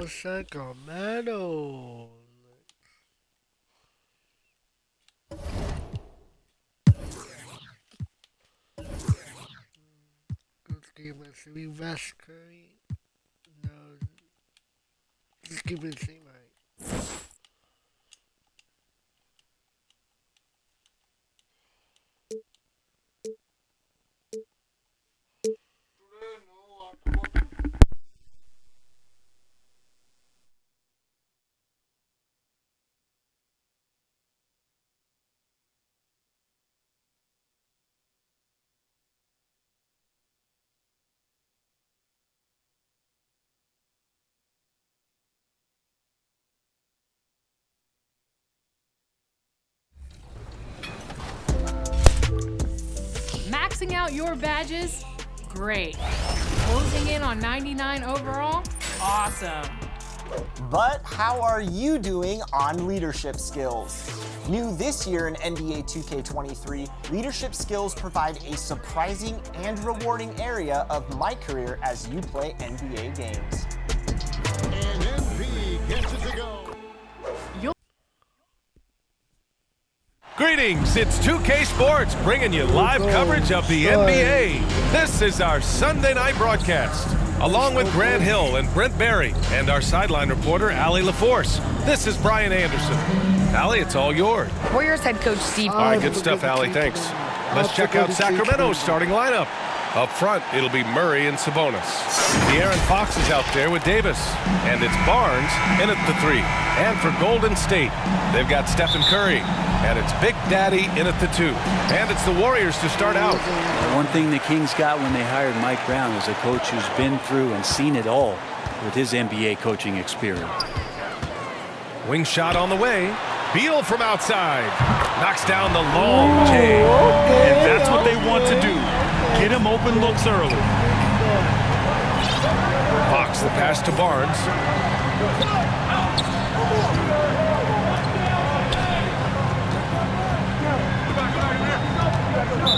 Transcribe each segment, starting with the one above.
Sacramento. Good game. Should we rest Curry? No. Just keep it the same height. Maxing out your badges? Great. Closing in on 99 overall? Awesome. But how are you doing on leadership skills? New this year in NBA 2k23, leadership skills provide a surprising and rewarding area of my career as you play NBA games. And MP gets it to go. Greetings, it's 2K Sports bringing you live coverage of the NBA. This is our Sunday night broadcast, along with Grant Hill and Brent Berry, and our sideline reporter, Allie LaForce. This is Brian Anderson. Allie, it's all yours. Warriors head coach Steve. All right, good stuff, Allie, thanks. Let's check out Sacramento's starting lineup. Up front, it'll be Murray and Sabonis. De'Aaron Fox is out there with Davis. And it's Barnes in at the 3. And for Golden State, they've got Stephen Curry. And it's Big Daddy in at the 2. And it's the Warriors to start out. One thing the Kings got when they hired Mike Brown is a coach who's been through and seen it all with his NBA coaching experience. Wing shot on the way. Beal from outside. Knocks down the long J. And that's what they want to do. Get him open looks early. Fox the pass to Barnes.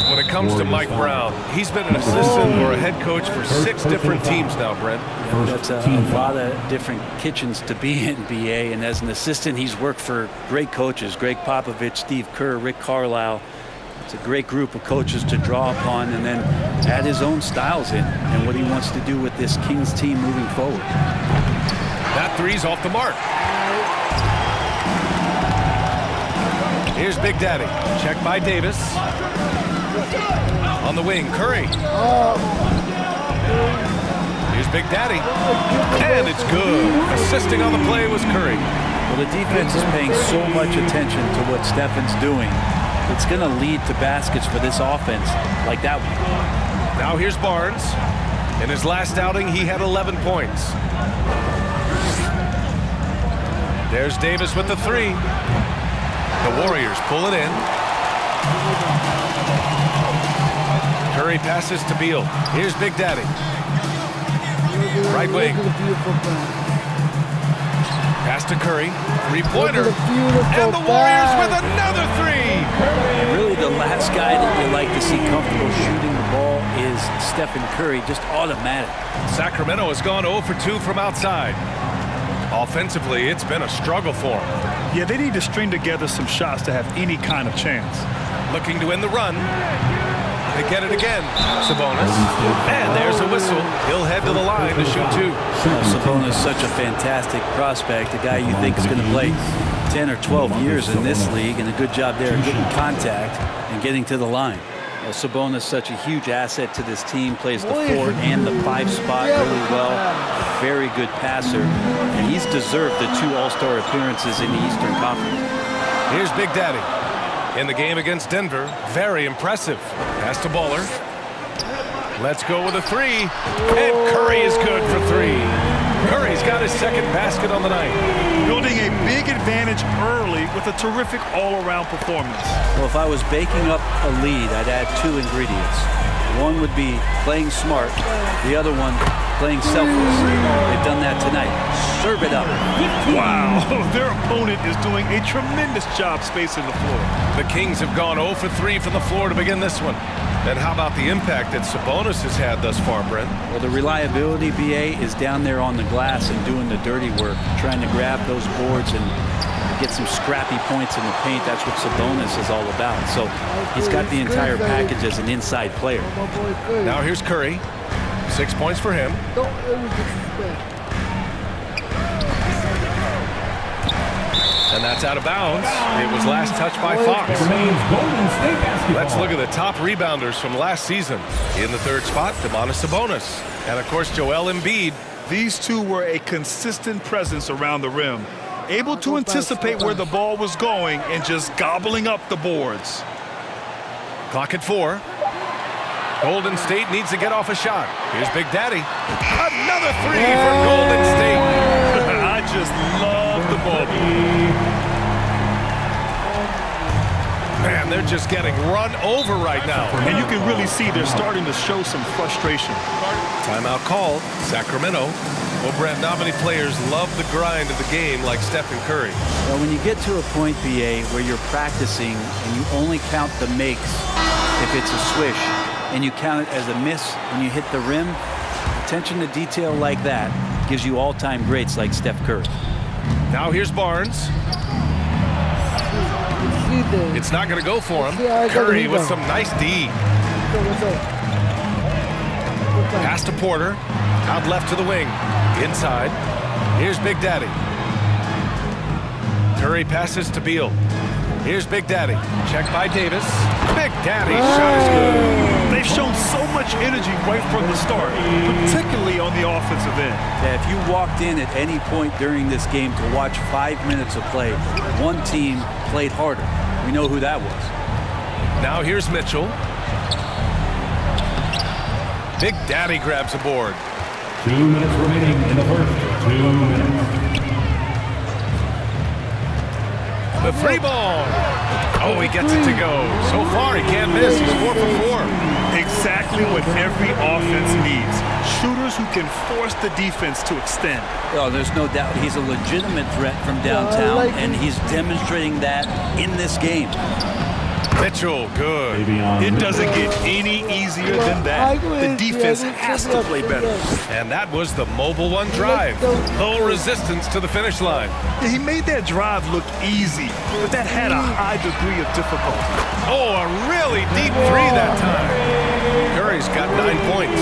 When it comes to Mike Brown, he's been an assistant or a head coach for 6 different teams now, Brent. That's a lot of different kitchens to be in NBA, and as an assistant, he's worked for great coaches, Greg Popovich, Steve Kerr, Rick Carlisle. It's a great group of coaches to draw upon and then add his own styles in and what he wants to do with this Kings team moving forward. That three's off the mark. Here's Big Daddy. Check by Davis. On the wing, Curry. Here's Big Daddy. And it's good. Assisting on the play was Curry. Well, the defense is paying so much attention to what Stephen's doing. It's going to lead to baskets for this offense like that one. Now here's Barnes. In his last outing, he had 11 points. There's Davis with the 3. The Warriors pull it in. Curry passes to Beal. Here's Big Daddy. Right wing. Pass to Curry. 3-pointer. And the Warriors with another 3. And really the last guy that you like to see comfortable shooting the ball is Stephen Curry, just automatic. Sacramento has gone 0 for 2 from outside. Offensively, it's been a struggle for them. Yeah, they need to string together some shots to have any kind of chance. Looking to win the run. They get it again. Sabonis. And there's a whistle. He'll head to the line to shoot 2. Sabonis is such a fantastic prospect, a guy you think is going to play 10 or 12 years in this league, and a good job there getting contact and getting to the line. Well, Sabonis is such a huge asset to this team, plays the 4 and the 5 spot really well. Very good passer, and he's deserved the 2 All-Star appearances in the Eastern Conference. Here's Big Daddy. In the game against Denver, very impressive. Pass to Bowler. Let's go with a 3. And Curry is good for 3. Curry's got his second basket on the night. Building a big advantage early with a terrific all-around performance. Well, if I was baking up a lead, I'd add 2 ingredients. One would be playing smart, the other one playing selfless. They've done that tonight. Serve it up. Wow, their opponent is doing a tremendous job spacing the floor. The Kings have gone 0 for 3 from the floor to begin this one. And how about the impact that Sabonis has had thus far, Brent? Well, the reliability, BA, is down there on the glass and doing the dirty work, trying to grab those boards and get some scrappy points in the paint. That's what Sabonis is all about. So he's got the entire package as an inside player. Now here's Curry. 6 points for him. Don't ever disrespect. And that's out of bounds. It was last touched by Fox. Let's look at the top rebounders from last season. In the third spot, Domantas Sabonis. And of course, Joel Embiid. These two were a consistent presence around the rim, able to anticipate where the ball was going and just gobbling up the boards. Clock at 4. Golden State needs to get off a shot. Here's Big Daddy. Another 3 for Golden State. I just love the ball. Man, they're just getting run over right now. And you can really see they're starting to show some frustration. Timeout called. Sacramento. Well, Brent, not many players love the grind of the game like Stephen Curry. Well, when you get to a point, BA, where you're practicing and you only count the makes if it's a swish, and you count it as a miss when you hit the rim, attention to detail like that gives you all-time greats like Steph Curry. Now here's Barnes. It's not going to go for him. Curry with some nice D. Pass to Porter. Out left to the wing. Inside. Here's Big Daddy. Curry passes to Beal. Here's Big Daddy. Check by Davis. Big Daddy shot is good. They've shown so much energy right from the start, particularly on the offensive end. Yeah, if you walked in at any point during this game to watch 5 minutes of play, one team played harder. We know who that was. Now here's Mitchell. Big Daddy grabs a board. 2 minutes remaining in the first. 2 minutes. The 3 ball. Oh, he gets it to go. So far, he can't miss. He's 4 for 4. Exactly what every offense needs. Shooters who can force the defense to extend. Oh, there's no doubt he's a legitimate threat from downtown, and he's demonstrating that in this game. Mitchell, good. It doesn't get any easier than that. The defense has to play better. And that was the mobile one drive. Low resistance to the finish line. Yeah, he made that drive look easy, but that had a high degree of difficulty. Oh, a really deep 3 that time. Curry's got 9 points.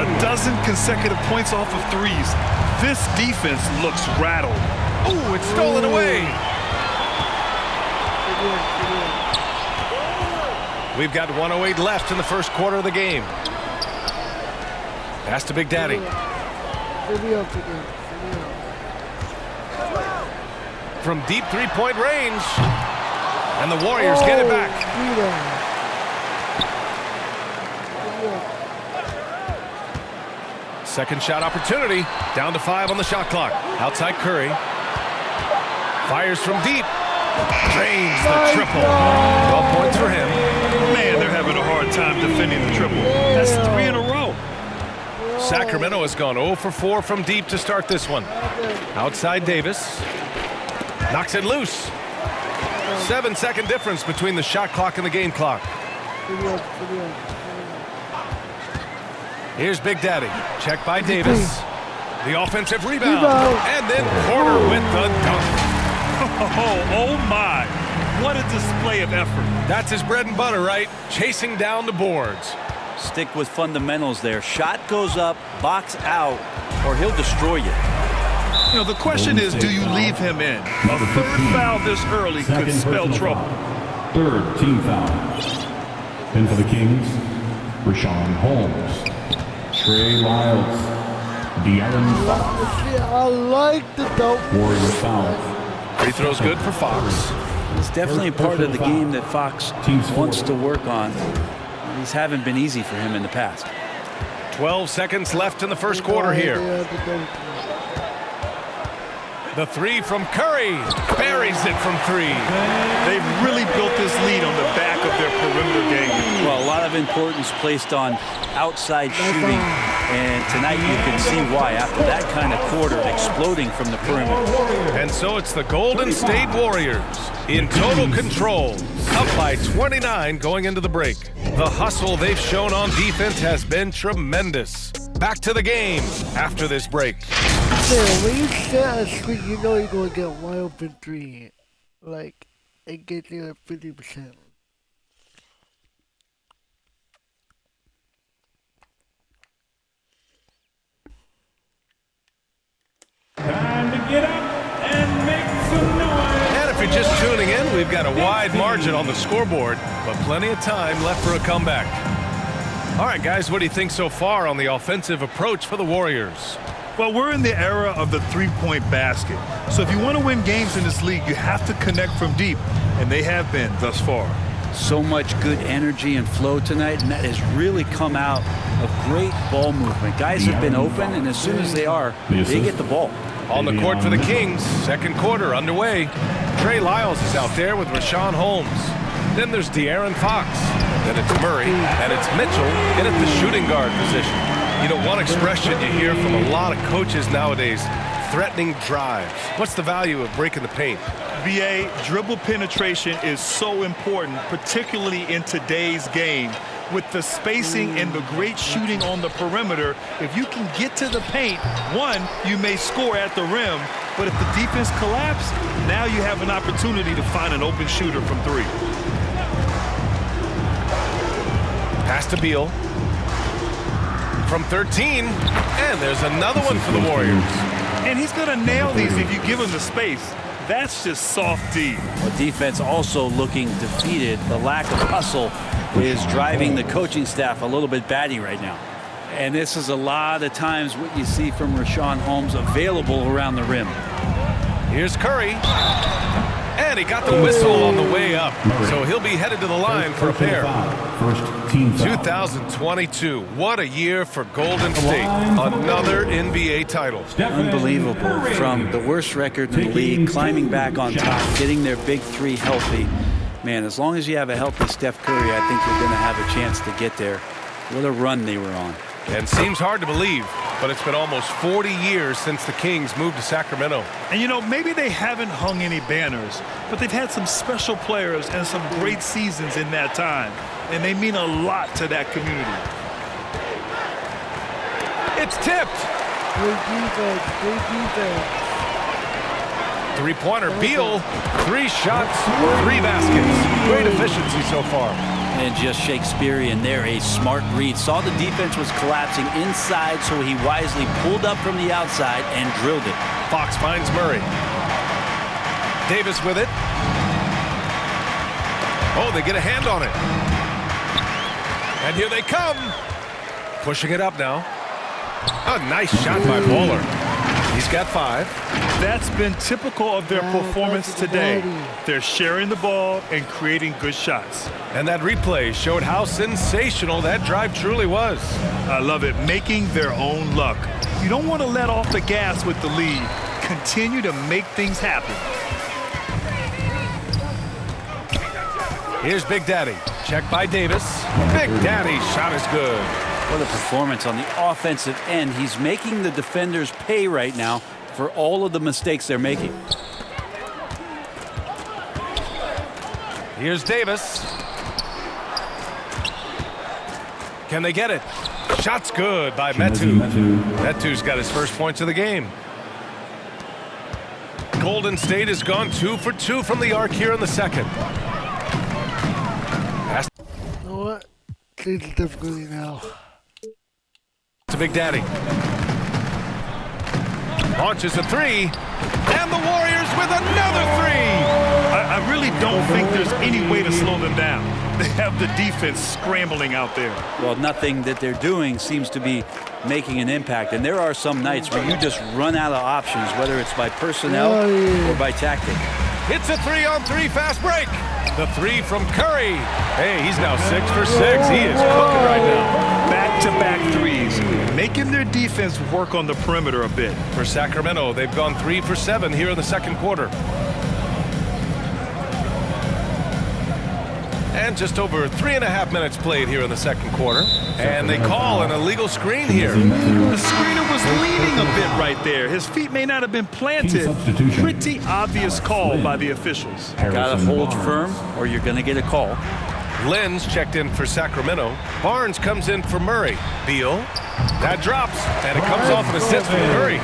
A dozen consecutive points off of threes. This defense looks rattled. Oh, it's stolen away. We've got 1:08 left in the first quarter of the game. Pass to Big Daddy. From deep 3-point range. And the Warriors get it back. Second shot opportunity. Down to 5 on the shot clock. Outside Curry. Fires from deep. Drains the triple. 12 points for him. Man, they're having a hard time defending the triple. That's 3 in a row. Sacramento has gone 0 for 4 from deep to start this one. Outside Davis. Knocks it loose. 7-second difference between the shot clock and the game clock. Here's Big Daddy. Check by Davis. The offensive rebound. And then Porter with the dunk. Oh my. What a display of effort. That's his bread and butter, right? Chasing down the boards. Stick with fundamentals there. Shot goes up, box out, or he'll destroy you. You know, the question is, do you leave him in? A third foul this early could spell trouble. Third team foul. And for the Kings, Rashawn Holmes, Trey Lyles, De'Aaron Fox. I like the dope. Warriors foul. Free throw's good for Fox. It's definitely a part of the game that Fox wants to work on. These haven't been easy for him in the past. 12 seconds left in the first quarter here. The 3 from Curry. Buries it from 3. They've really built this lead on the back of their perimeter game. Well, a lot of importance placed on outside shooting, and tonight you can see why after that kind of quarter exploding from the perimeter. And so it's the Golden State Warriors in total control, up by 29 going into the break. The hustle they've shown on defense has been tremendous. Back to the game after this break. Yeah, when you set a screen, you know you're going to get wide open three. Like, and get there at 50%. Time to get up and make some noise. And if you're just tuning in, we've got a wide margin on the scoreboard, but plenty of time left for a comeback. All right, guys, what do you think so far on the offensive approach for the Warriors? Well, we're in the era of the three-point basket. So if you want to win games in this league, you have to connect from deep, and they have been thus far. So much good energy and flow tonight, and that has really come out of great ball movement. Guys have been open, and as soon as they are, they get the ball. On the court for the Kings, second quarter underway. Trey Lyles is out there with Rashawn Holmes. Then there's De'Aaron Fox. Then it's Murray, and it's Mitchell in at the shooting guard position. You know, one expression you hear from a lot of coaches nowadays, threatening drives. What's the value of breaking the paint? BA, dribble penetration is so important, particularly in today's game. With the spacing and the great shooting on the perimeter, if you can get to the paint, one, you may score at the rim, but if the defense collapses, now you have an opportunity to find an open shooter from three. Pass to Beal. From 13, and there's another one for the Warriors. And he's going to nail these if you give him the space. That's just soft D. The defense also looking defeated. The lack of hustle is driving the coaching staff a little bit batty right now. And this is a lot of times what you see from Rashawn Holmes available around the rim. Here's Curry. And he got the whistle on the way up. So he'll be headed to the line for a pair. First team foul. 2022. What a year for Golden State. Another NBA title. Unbelievable. From the worst record in the league, climbing back on top, getting their big three healthy. Man, as long as you have a healthy Steph Curry, I think you're going to have a chance to get there. What a run they were on. And seems hard to believe, but it's been almost 40 years since the Kings moved to Sacramento. And you know, maybe they haven't hung any banners, but they've had some special players and some great seasons in that time. And they mean a lot to that community. It's tipped. Great defense, great defense. Three-pointer, Beal. 3 shots, 3 baskets. Great efficiency so far. And just Shakespearean there, a smart read. Saw the defense was collapsing inside, so he wisely pulled up from the outside and drilled it. Fox finds Murray. Davis with it. Oh, they get a hand on it. And here they come. Pushing it up now. A nice shot by Bowler. He's got 5. That's been typical of their performance today. They're sharing the ball and creating good shots. And that replay showed how sensational that drive truly was. I love it, making their own luck. You don't want to let off the gas with the lead. Continue to make things happen. Here's Big Daddy. Check by Davis. Big Daddy's shot is good. What a performance on the offensive end. He's making the defenders pay right now for all of the mistakes they're making. Here's Davis. Can they get it? Shot's good by Metu. Metu's got his first points of the game. Golden State has gone 2 for 2 from the arc here in the second. Pass You know what? Things are difficulty now. to Big Daddy. Launches a 3. And the Warriors with another 3. I really don't think there's any way to slow them down. They have the defense scrambling out there. Well, nothing that they're doing seems to be making an impact. And there are some nights where you just run out of options, whether it's by personnel or by tactic. It's a 3-on-3 fast break. The 3 from Curry. Hey, he's now 6 for 6. He is cooking right now. Back-to-back threes, making their defense work on the perimeter a bit. For Sacramento, they've gone 3 for 7 here in the second quarter. And just over 3.5 minutes played here in the second quarter. And they call an illegal screen here. The screener was leaning a bit right there. His feet may not have been planted. Pretty obvious call by the officials. Got to hold firm or you're going to get a call. Lenz checked in for Sacramento. Barnes comes in for Murray. Beal. That drops, and it comes off an assist from Curry.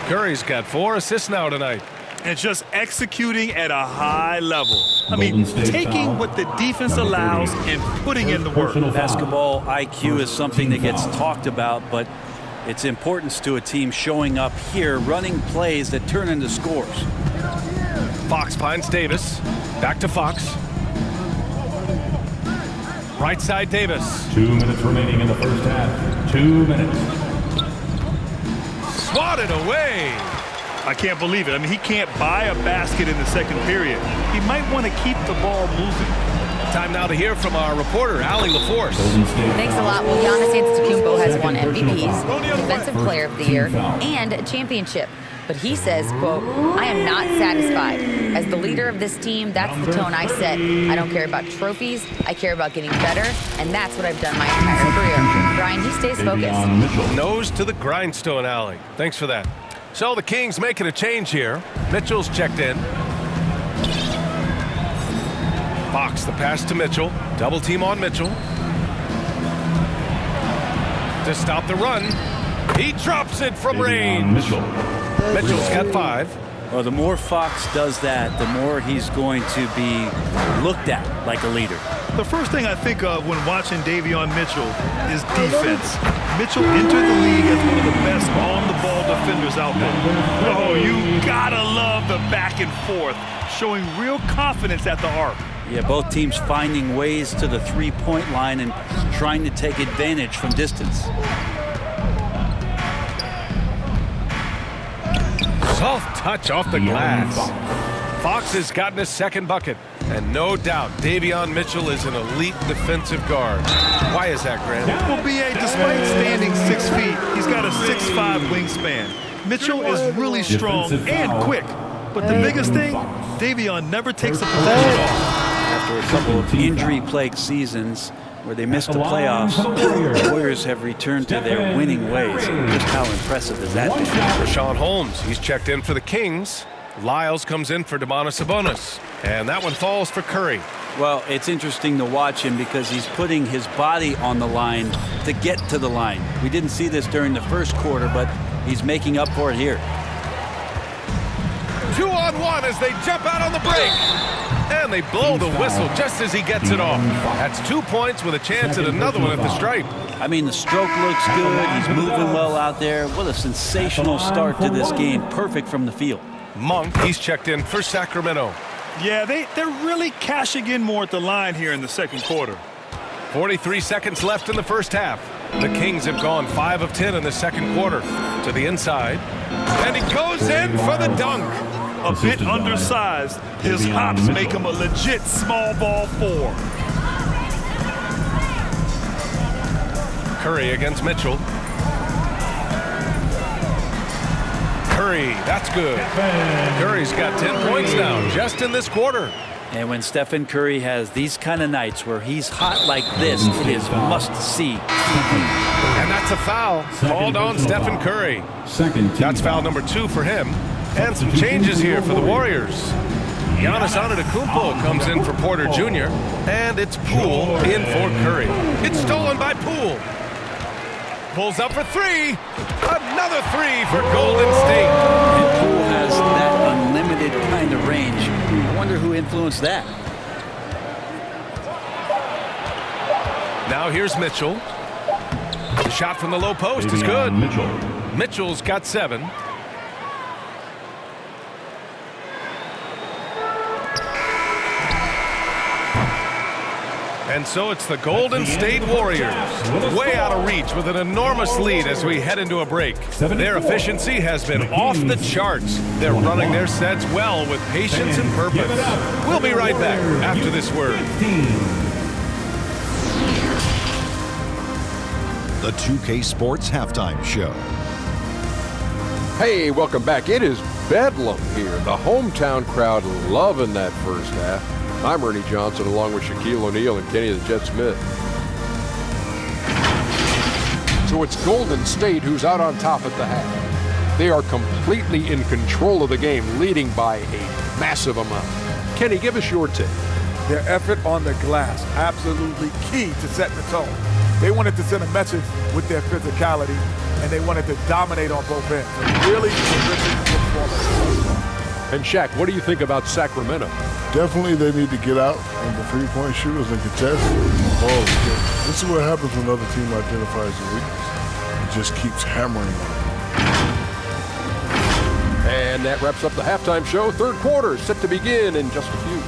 Curry's got 4 assists now tonight. And just executing at a high level. I mean, taking what the defense allows and putting in the work. Basketball IQ is something that gets talked about, but its importance to a team showing up here, running plays that turn into scores. Fox finds Davis. Back to Fox. Right side Davis. 2 minutes remaining in the first half. 2 minutes. Swatted away. I can't believe it. I mean, he can't buy a basket in the second period. He might want to keep the ball moving. Time now to hear from our reporter, Allie LaForce. Thanks a lot. Well, Giannis Antetokounmpo has won MVPs, Defensive Player of the Year, and a championship. But he says, quote, "I am not satisfied. As the leader of this team, that's the tone I set. I don't care about trophies. I care about getting better, and that's what I've done my entire career." Brian, he stays focused. Nose to the grindstone, Allie. Thanks for that. So the Kings making a change here. Mitchell's checked in. Fox, the pass to Mitchell. Double team on Mitchell. To stop the run. He drops it from range. Mitchell's got 5. Well, the more Fox does that, the more he's going to be looked at like a leader. The first thing I think of when watching Davion Mitchell is defense. Mitchell entered the league as one of the best on-the-ball defenders out there. Oh, you gotta love the back and forth, showing real confidence at the arc. Yeah, both teams finding ways to the three-point line and trying to take advantage from distance. Soft touch off the glass. Fox has gotten his second bucket. And no doubt, Davion Mitchell is an elite defensive guard. Why is that, Grant? Well, B.A., despite standing 6 feet, he's got a 6'5" wingspan. Mitchell is really strong and quick. But the biggest thing, Davion never takes a possession off. After a couple of injury-plagued seasons where they missed the playoffs, the Warriors have returned to their winning ways. Just how impressive is that been? Rashawn Holmes, he's checked in for the Kings. Lyles comes in for Domantas Sabonis. And that one falls for Curry. Well, it's interesting to watch him because he's putting his body on the line to get to the line. We didn't see this during the first quarter, but he's making up for it here. 2-on-1 as they jump out on the break. And they blow the whistle just as he gets it off. That's 2 points with a chance at another one at the stripe. I mean, the stroke looks good. He's moving well out there. What a sensational start to this game. Perfect from the field. Monk, he's checked in for Sacramento. Yeah, they're really cashing in more at the line here in the second quarter. 43 seconds left in the first half. The Kings have gone 5 of 10 in the second quarter. To the inside. And he goes in for the dunk. A bit undersized. His hops make him a legit small ball 4. Curry against Mitchell. Curry, that's good. Curry's got 10 points now just in this quarter. And when Stephen Curry has these kind of nights where he's hot like this, it is must-see. And that's a foul called on Stephen Curry. That's foul number 2 for him. And some changes here for the Warriors. Giannis Antetokounmpo comes in for Porter Jr. And it's Poole in for Curry. It's stolen by Poole. Pulls up for 3. Another 3 for Golden State. And Poole has that unlimited kind of range. I wonder who influenced that. Now here's Mitchell. The shot from the low post is good. Mitchell's got 7. And so it's the Golden State Warriors, way out of reach with an enormous lead as we head into a break. Their efficiency has been off the charts. They're running their sets well with patience and purpose. We'll be right back after this word. The 2K Sports Halftime Show. Hey, welcome back. It is bedlam here. The hometown crowd loving that first half. I'm Ernie Johnson, along with Shaquille O'Neal and Kenny the Jet Smith. So it's Golden State who's out on top at the half. They are completely in control of the game, leading by a massive amount. Kenny, give us your take. Their effort on the glass, absolutely key to setting the tone. They wanted to send a message with their physicality, and they wanted to dominate on both ends. Really terrific performance. And Shaq, what do you think about Sacramento? Definitely they need to get out on the three-point shooters and contest. Oh, this is what happens when another team identifies the weakness. It just keeps hammering on it. And that wraps up the halftime show. Third quarter set to begin in just a few.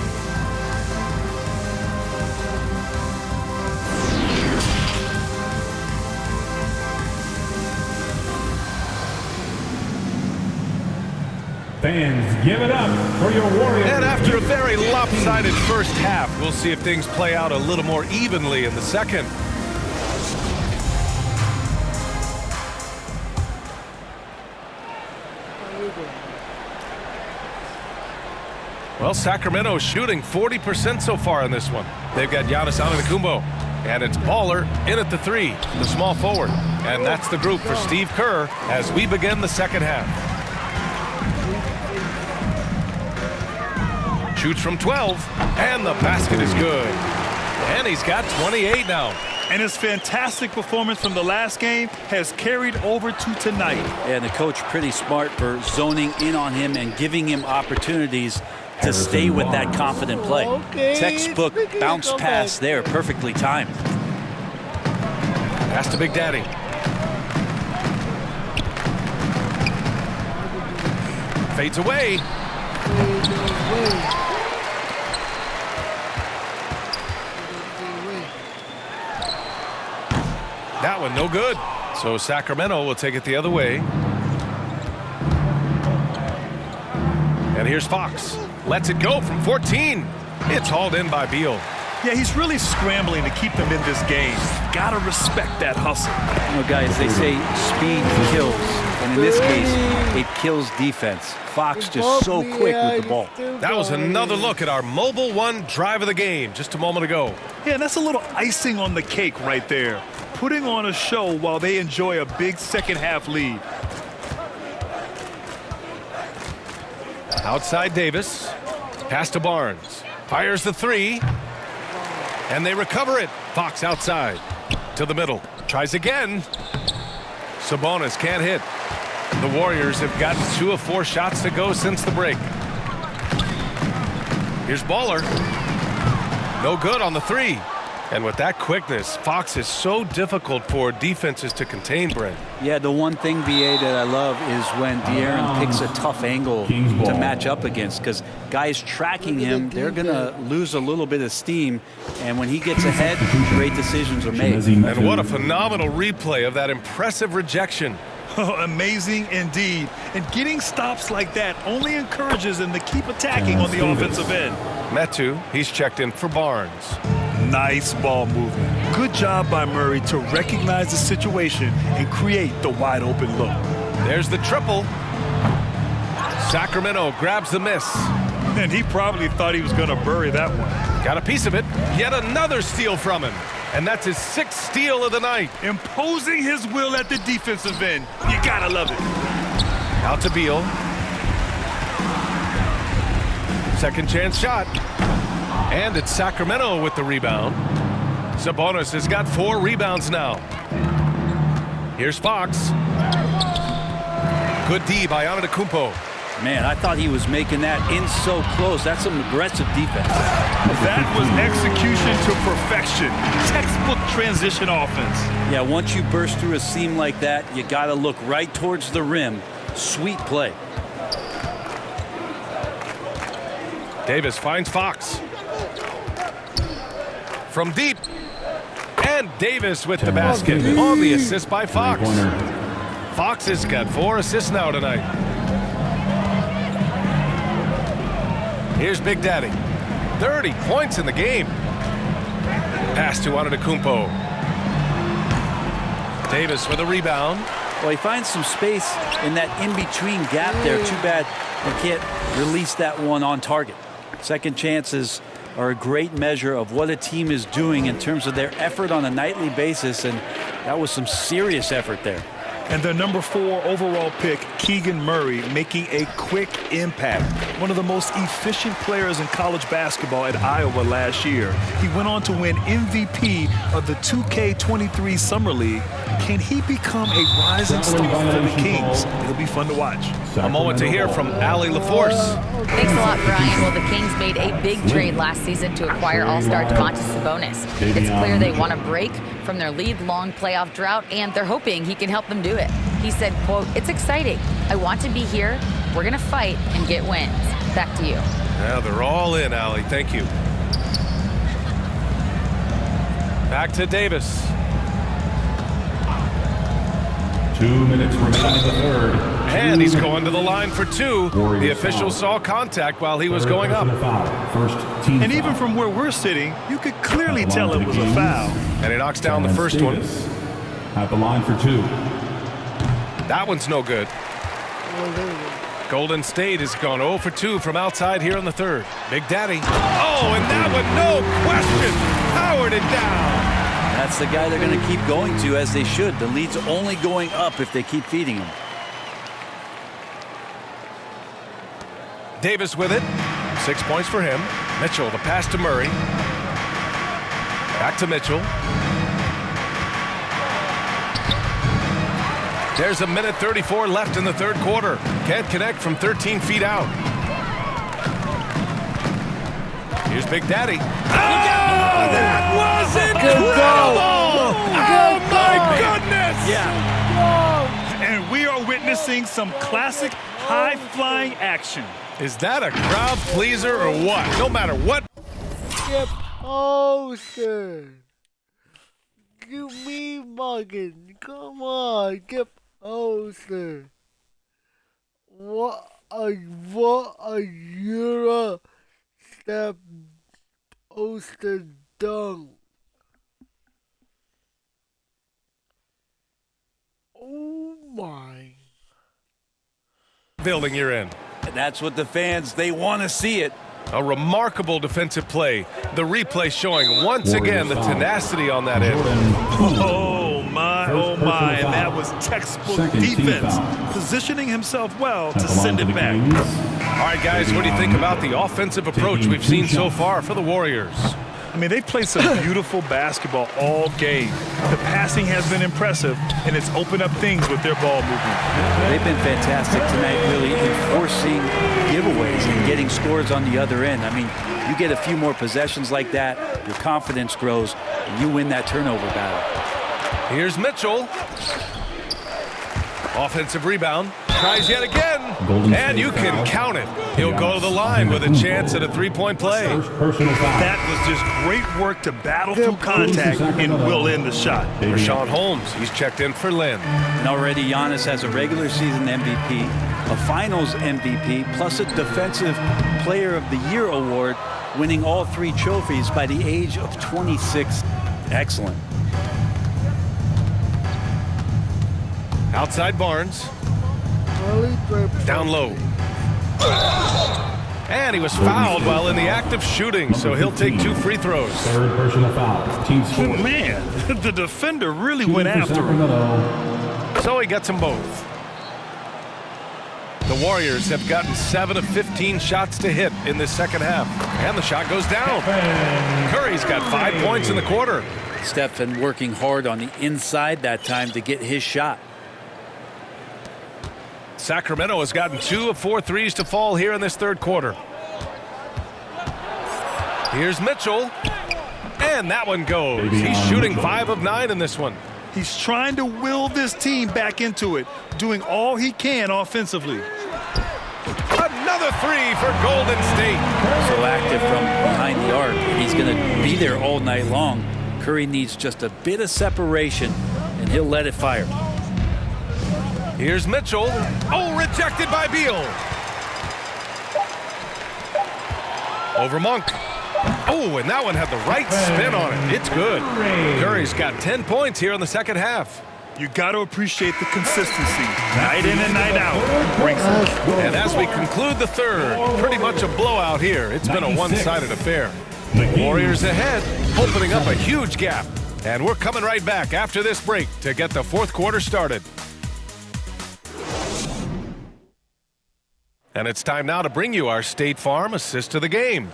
Fans, give it up for your Warriors. And after a very lopsided first half, we'll see if things play out a little more evenly in the second. Well, Sacramento shooting 40% so far in this one. They've got Giannis Antetokounmpo, and it's Baller in at the three, the small forward. And that's the group for Steve Kerr as we begin the second half. Shoots from 12, and the basket is good. And he's got 28 now. And his fantastic performance from the last game has carried over to tonight. And the coach pretty smart for zoning in on him and giving him opportunities to stay with that confident play. Textbook bounce pass there, perfectly timed. Pass to Big Daddy. Fades away. That one no good. So Sacramento will take it the other way. And here's Fox. Lets it go from 14. It's hauled in by Beal. Yeah, he's really scrambling to keep them in this game. Gotta respect that hustle. You know, guys, they say speed kills. And in this case, it kills defense. Fox just so quick with the ball. That was another look at our Mobile One drive of the game just a moment ago. Yeah, and that's a little icing on the cake right there. Putting on a show while they enjoy a big second half lead. Outside Davis. Pass to Barnes. Fires the three. And they recover it. Fox outside. To the middle. Tries again. Sabonis can't hit. The Warriors have gotten 2 of 4 shots to go since the break. Here's Baller. No good on the three. And with that quickness, Fox is so difficult for defenses to contain, Brent. Yeah, the one thing, BA, that I love is when De'Aaron picks a tough angle to match up against, because guys tracking him, they're going to lose a little bit of steam. And when he gets ahead, great decisions are made. And what a phenomenal replay of that impressive rejection. Amazing indeed. And getting stops like that only encourages them to keep attacking on the offensive end. Metu, he's checked in for Barnes. Nice ball movement. Good job by Murray to recognize the situation and create the wide open look. There's the triple. Sacramento grabs the miss. And he probably thought he was going to bury that one. Got a piece of it. Yet another steal from him. And that's his 6th steal of the night. Imposing his will at the defensive end. You gotta love it. Out to Beal. Second chance shot. And it's Sacramento with the rebound. Sabonis has got 4 rebounds now. Here's Fox. Good D by Antetokounmpo. Man, I thought he was making that in so close. That's some aggressive defense. That was execution to perfection. Textbook transition offense. Yeah, once you burst through a seam like that, you got to look right towards the rim. Sweet play. Davis finds Fox. From deep. And Davis with the basket on the assist by Fox. Fox has got 4 assists now tonight. Here's Big Daddy. 30 points in the game. Pass to Antetokounmpo. Davis with a rebound. Well, he finds some space in that in-between gap there. Too bad he can't release that one on target. Second chances are a great measure of what a team is doing in terms of their effort on a nightly basis, and that was some serious effort there. And their number 4 overall pick, Keegan Murray, making a quick impact. One of the most efficient players in college basketball at Iowa last year. He went on to win MVP of the 2K23 Summer League. Can he become a rising star for the Kings? It'll be fun to watch. A moment to hear from Allie LaForce. Thanks a lot, Brian. Well, the Kings made a big trade last season to acquire all-star Domantas Sabonis. It's clear they want to break from their league-long playoff drought, and they're hoping he can help them do it. He said, quote, "It's exciting. I want to be here. We're going to fight and get wins." Back to you. Yeah, they're all in, Allie. Thank you. Back to Davis. 2 minutes remaining in the third. And he's going to the line for 2. The official saw contact while he was going up. And even from where we're sitting, you could clearly tell it was a foul. And he knocks down the first one. At the line for 2. That one's no good. Golden State has gone 0 for 2 from outside here in the third. Big Daddy. Oh, and that one, no question, powered it down. That's the guy they're going to keep going to, as they should. The lead's only going up if they keep feeding him. Davis with it. 6 points for him. Mitchell, the pass to Murray. Back to Mitchell. There's a minute 34 left in the third quarter. Can't connect from 13 feet out. Here's Big Daddy. Oh, that was incredible! Oh, my goodness! Yeah. And we are witnessing some classic high-flying action. Is that a crowd pleaser or what? No matter what. Skip Olsen. Give me Morgan. Come on, Skip Olsen. What a Euro step Olsen dunk. Oh my. Building you're in. And that's what the fans, they want to see it. A remarkable defensive play. The replay showing once again the tenacity on that end. Oh my, and that was textbook defense. Positioning himself well to send it back. All right, guys, what do you think about the offensive approach we've seen so far for the Warriors? I mean, they've played some beautiful basketball all game. The passing has been impressive, and it's opened up things with their ball movement. They've been fantastic tonight, really enforcing giveaways and getting scores on the other end. I mean, you get a few more possessions like that, your confidence grows, and you win that turnover battle. Here's Mitchell. Offensive rebound. Tries yet again. And you can count it. He'll go to the line with a chance at a three-point play. That was just great work to battle through contact and will end the shot. Rashawn Holmes, he's checked in for Lynn. And already Giannis has a regular season MVP, a finals MVP, plus a defensive player of the year award, winning all 3 trophies by the age of 26. Excellent. Outside Barnes. Down low. And he was fouled while in the act of shooting, so he'll take 2 free throws. Third personal foul. Team score. Man, the defender really went after him. So he gets them both. The Warriors have gotten 7 of 15 shots to hit in this second half. And the shot goes down. Curry's got 5 points in the quarter. Stephen working hard on the inside that time to get his shot. Sacramento has gotten 2 of 4 threes to fall here in this third quarter. Here's Mitchell. And that one goes. He's shooting 5 of 9 in this one. He's trying to will this team back into it, doing all he can offensively. Another 3 for Golden State. So active from behind the arc. He's going to be there all night long. Curry needs just a bit of separation, and he'll let it fire. Here's Mitchell. Oh, rejected by Beal. Over Monk. Oh, and that one had the right spin on it. It's good. Curry's got 10 points here in the second half. You got to appreciate the consistency. Night in and night out. And as we conclude the third, pretty much a blowout here. It's been a one-sided affair. Warriors ahead, opening up a huge gap. And we're coming right back after this break to get the fourth quarter started. And it's time now to bring you our State Farm assist to the game.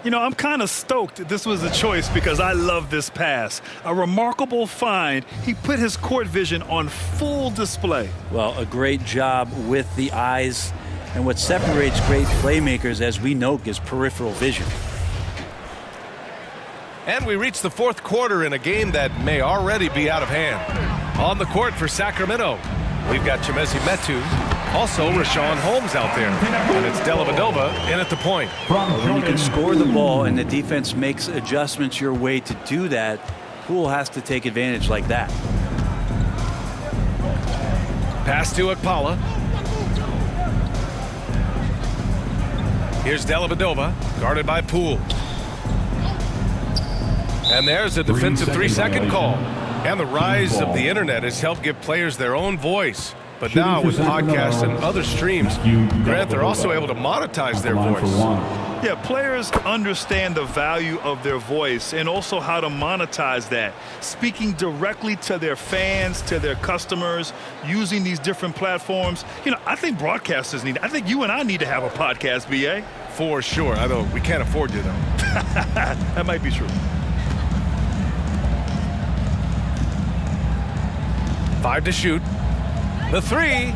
You know, I'm kind of stoked that this was a choice because I love this pass. A remarkable find. He put his court vision on full display. Well, a great job with the eyes. And what separates great playmakers, as we know, is peripheral vision. And we reach the fourth quarter in a game that may already be out of hand. On the court for Sacramento, we've got Chimezie Metu, also Rashawn Holmes out there. And it's Dellavedova in at the point. When you can score the ball and the defense makes adjustments your way to do that, Poole has to take advantage like that. Pass to Akpala. Here's Dellavedova, guarded by Poole. And there's a defensive 3-second call. And the rise of the internet has helped give players their own voice. But now with podcasts and other streams, Grant, they're also able to monetize their voice. Yeah, players understand the value of their voice and also how to monetize that. Speaking directly to their fans, to their customers, using these different platforms. You know, I think broadcasters need, I think you and I need to have a podcast, BA. For sure. I know we can't afford you, though. That might be true. 5 to shoot. The 3.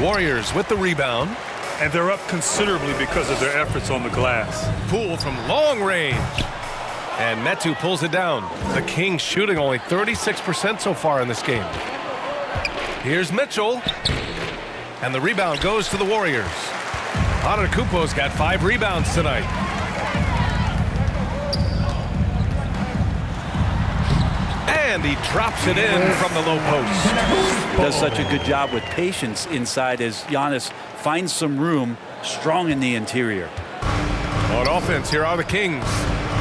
Warriors with the rebound. And they're up considerably because of their efforts on the glass. Poole from long range. And Metu pulls it down. The Kings shooting only 36% so far in this game. Here's Mitchell. And the rebound goes to the Warriors. Antetokounmpo's got 5 rebounds tonight. And he drops it in from the low post. Does such a good job with patience inside as Giannis finds some room, strong in the interior. On offense, here are the Kings.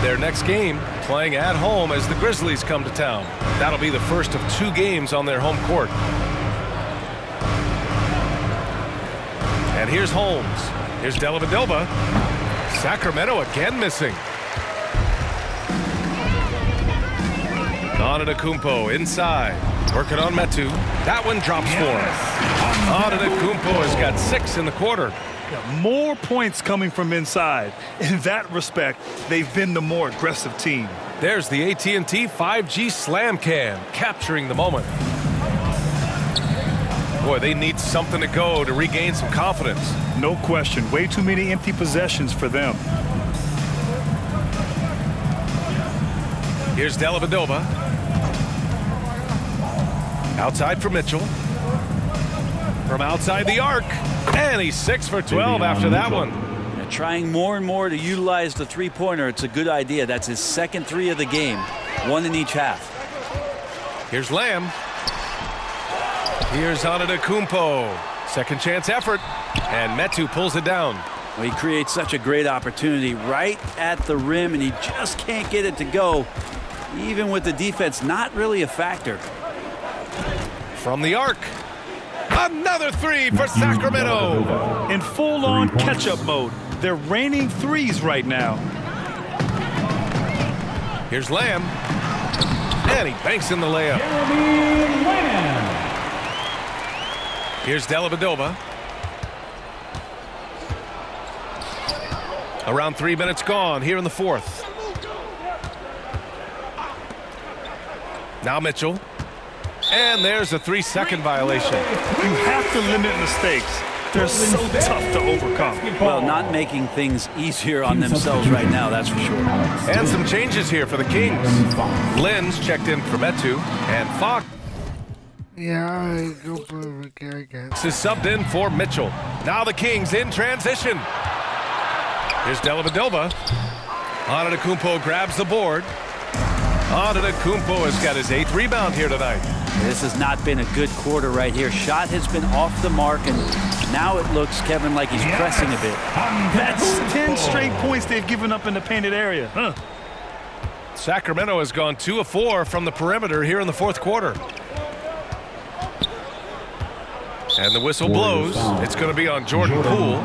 Their next game playing at home as the Grizzlies come to town. That'll be the first of 2 games on their home court. And here's Holmes. Here's Dellavedova. Sacramento again missing. Antetokounmpo inside, working on Metu. That one drops for him. Antetokounmpo has got 6 in the quarter. Yeah, more points coming from inside. In that respect, they've been the more aggressive team. There's the AT&T 5G Slam Cam, capturing the moment. Boy, they need something to go to regain some confidence. No question. Way too many empty possessions for them. Here's Dellavedova. Outside for Mitchell. From outside the arc. And he's 6 for 12 after that one. Yeah, trying more and more to utilize the three-pointer. It's a good idea. That's his second 3 of the game. 1 in each half. Here's Lamb. Here's Antetokounmpo. Second chance effort. And Metu pulls it down. Well, he creates such a great opportunity right at the rim, and he just can't get it to go. Even with the defense not really a factor. From the arc. Another 3 for Sacramento. In full-on catch-up mode. They're raining threes right now. Here's Lamb. And he banks in the layup. Here's Dellavedova. Around 3 minutes gone here in the fourth. Now Mitchell. And there's a 3-second violation. You have to limit mistakes. They're so tough to overcome. Well, not making things easier on themselves right now, that's for sure. And some changes here for the Kings. Lynn's checked in for Metu. And Fox Yeah, I go for Gary again. is subbed in for Mitchell. Now the Kings in transition. Here's Dellavedova. Antetokounmpo grabs the board. Antetokounmpo has got his 8th rebound here tonight. This has not been a good quarter right here. Shot has been off the mark, and now it looks, Kevin, like he's pressing a bit. That's 10 straight points they've given up in the painted area. Sacramento has gone 2 of 4 from the perimeter here in the fourth quarter. And the whistle blows. It's going to be on Jordan Poole.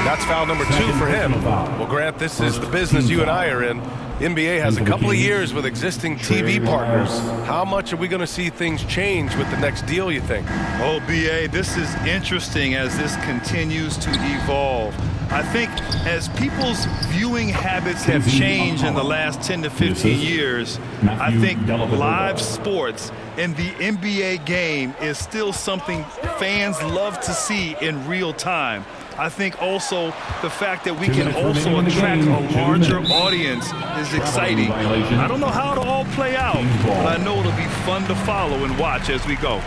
That's foul number 2 for him. Well, Grant, this is the business you and I are in. The NBA has a couple of years with existing TV partners. How much are we going to see things change with the next deal, you think? Oh, B.A., this is interesting as this continues to evolve. I think as people's viewing habits have changed in the last 10 to 15 years, I think live sports in the NBA game is still something fans love to see in real time. I think also the fact that we can also attract a larger audience is exciting. I don't know how it'll all play out, but I know it'll be fun to follow and watch as we go.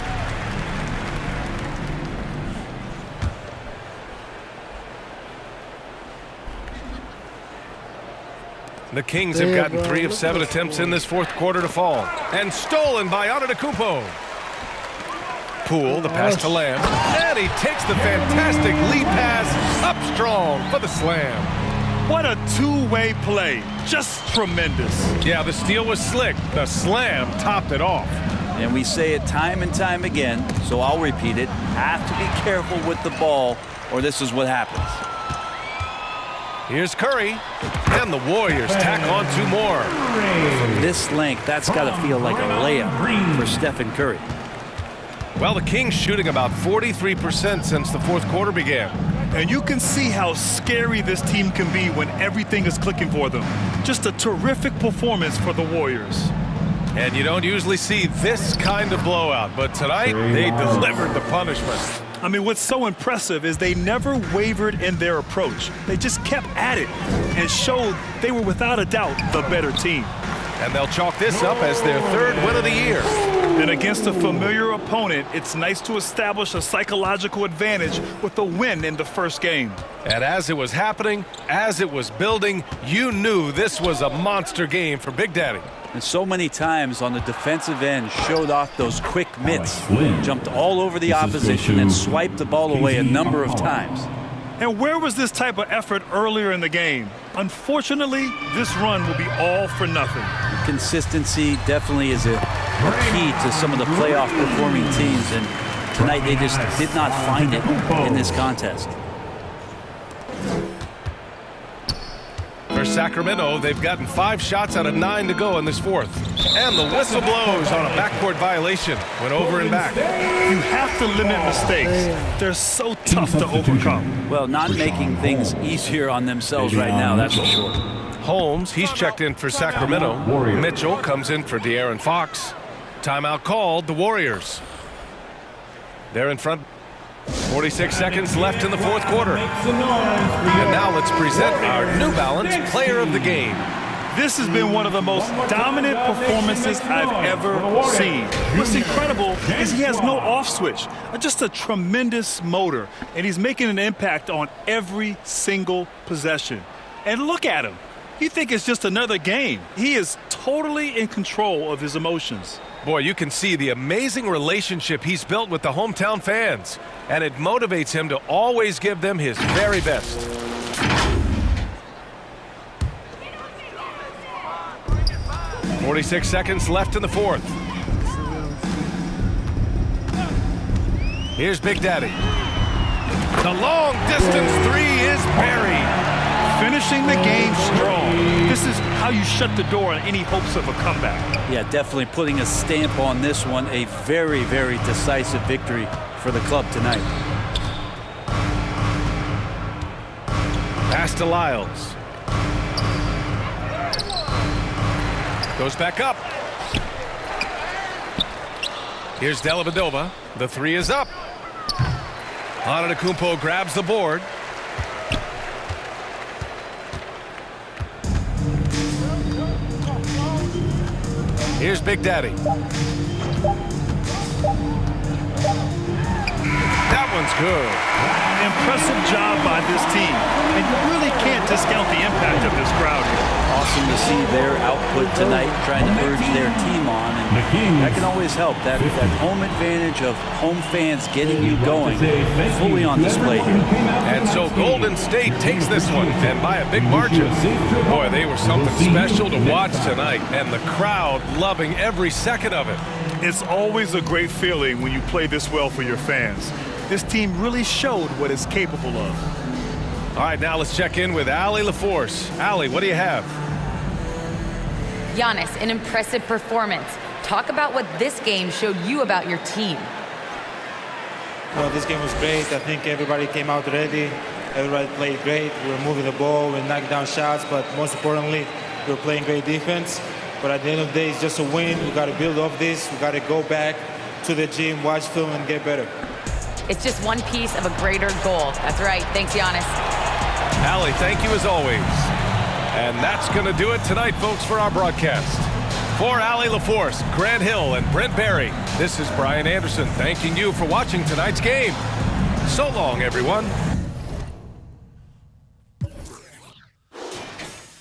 The Kings have gotten 3 of 7 attempts in this fourth quarter to fall. And stolen by Antetokounmpo. Poole, the pass to Lamb. And he takes the fantastic lead pass up strong for the slam. What a two-way play. Just tremendous. Yeah, the steal was slick. The slam topped it off. And we say it time and time again, so I'll repeat it. Have to be careful with the ball, or this is what happens. Here's Curry, and the Warriors tack on 2 more. From this length, that's got to feel like a layup for Stephen Curry. Well, the Kings shooting about 43% since the fourth quarter began. And you can see how scary this team can be when everything is clicking for them. Just a terrific performance for the Warriors. And you don't usually see this kind of blowout, but tonight they delivered the punishment. I mean, what's so impressive is they never wavered in their approach. They just kept at it and showed they were without a doubt the better team. And they'll chalk this up as their 3rd win of the year. And against a familiar opponent, it's nice to establish a psychological advantage with a win in the first game. And as it was happening, as it was building, you knew this was a monster game for Big Daddy. And so many times on the defensive end showed off those quick mitts, jumped all over the opposition and swiped the ball away a number of times. And where was this type of effort earlier in the game? Unfortunately, this run will be all for nothing. Consistency definitely is a key to some of the playoff performing teams, and tonight they just did not find it in this contest. For Sacramento, they've gotten 5 shots out of 9 to go in this fourth. And the whistle blows on a backcourt violation. Went over and back. You have to limit mistakes. They're so tough to overcome. Well, not making things easier on themselves right now, that's for sure. Holmes, he's checked in for Sacramento. Mitchell comes in for De'Aaron Fox. Timeout called, the Warriors. They're in front. 46 seconds left in the fourth quarter. And now let's present our New Balance Player of the Game. This has been one of the most dominant performances I've ever seen. What's incredible is he has no off switch, just a tremendous motor, and he's making an impact on every single possession. And look at him. You think it's just another game. He is totally in control of his emotions. Boy, you can see the amazing relationship he's built with the hometown fans, and it motivates him to always give them his very best. "46 seconds left in the fourth. Here's Big Daddy. The long distance 3 is buried. Finishing the game strong. This is how you shut the door on any hopes of a comeback. Yeah, definitely putting a stamp on this one. A very, very decisive victory for the club tonight. Pass to Lyles. Goes back up. Here's Dellavedova. The 3 is up. Antetokounmpo grabs the board. Here's Big Daddy. That one's good. Impressive job by this team. And you really can't discount the impact of this crowd here. Awesome to see their output tonight, trying to urge their team on. And that can always help. That home advantage of home fans getting you going fully on display here. And so Golden State takes this one, and by a big margin. Boy, they were something special to watch tonight, and the crowd loving every second of it. It's always a great feeling when you play this well for your fans. this team really showed what it's capable of. All right, now let's check in with Allie LaForce. Allie, what do you have? Giannis, an impressive performance. Talk about what this game showed you about your team. Well, this game was great. I think everybody came out ready. Everybody played great. We were moving the ball, we knocked down shots, but most importantly, we were playing great defense. But at the end of the day, it's just a win. We got to build off this. We got to go back to the gym, watch film, and get better. It's just one piece of a greater goal. That's right. Thanks, Giannis. Allie, thank you as always. And that's going to do it tonight, folks, for our broadcast. For Allie LaForce, Grant Hill, and Brent Barry, this is Brian Anderson thanking you for watching tonight's game. So long, everyone.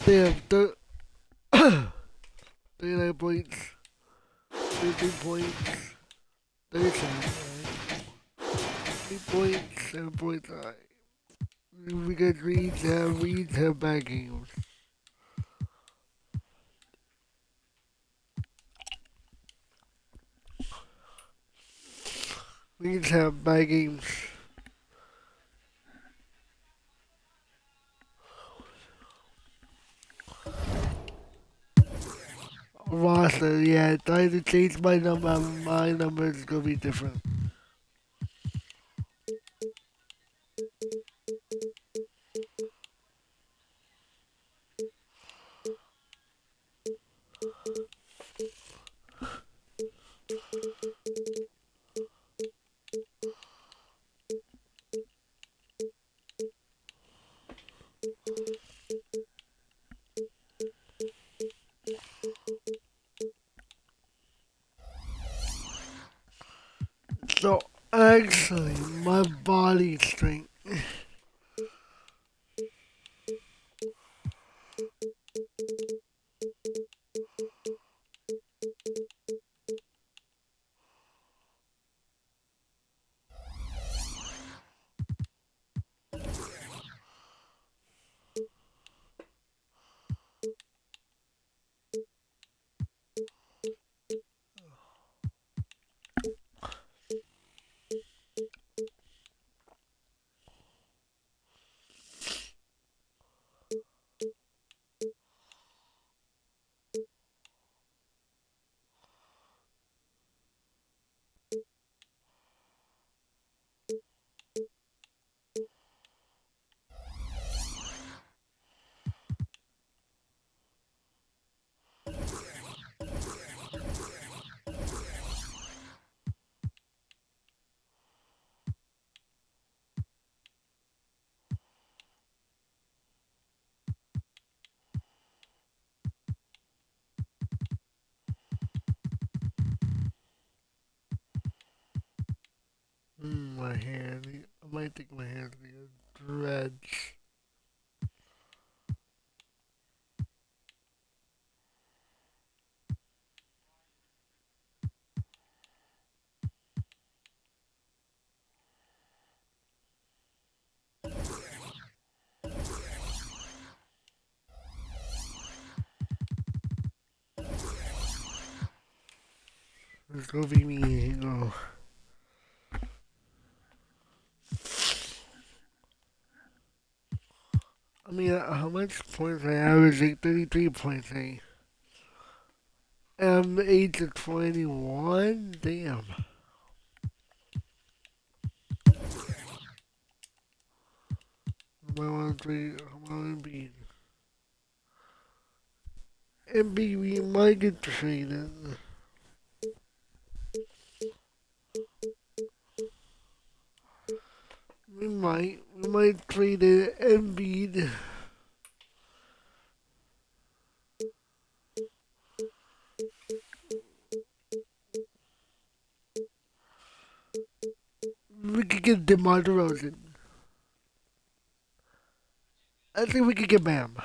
They have 39 points, 13 points, 37, 3 points, 7 points. We got Reeds have bad games. Reeds have bad games. Roster, yeah, trying to change my number is gonna be different. So actually, my body strength. My hair. I might think my hair's gonna dreads. It's gonna be me. You know. I mean, how much points I average? Like 33 points. I'm age of 21. Damn. I want to play. I want to be. MB, we might get traded. We might trade it Embiid. We could get DeMar DeRozan. I think we could get Bam.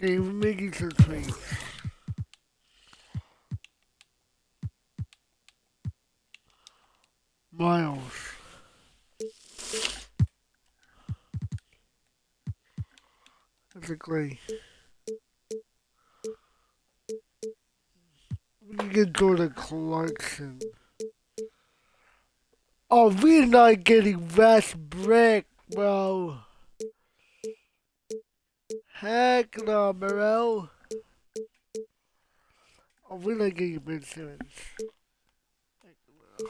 Okay, we're making some trades. Miles. That's a great. We can get Jordan Clarkson. Oh, we're not getting West Brick, bro. Heck no, bro. Oh, we're not getting Ben Simmons. Heck no.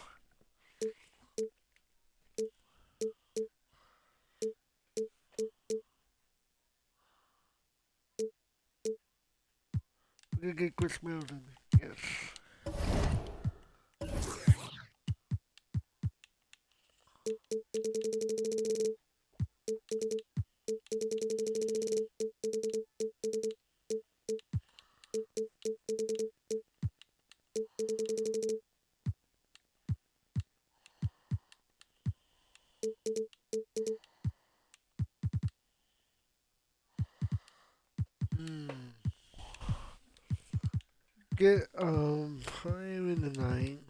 We're gonna get Chris Middleton. Yes. Get 5 in the night.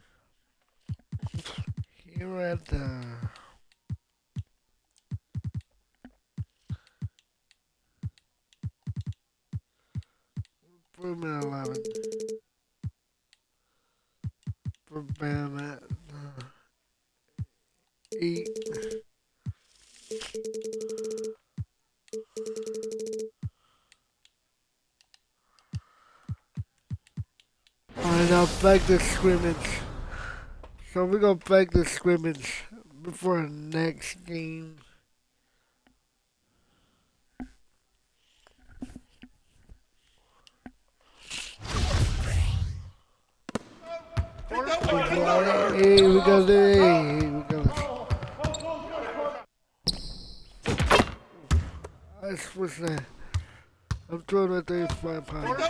Here at the put him at 11. Put Bam at 8. Alright, now back to scrimmage. So we're gonna back to scrimmage before the next game. Hey, we got it. Hey, we got it. I switched that. I'm throwing at 35 pounds.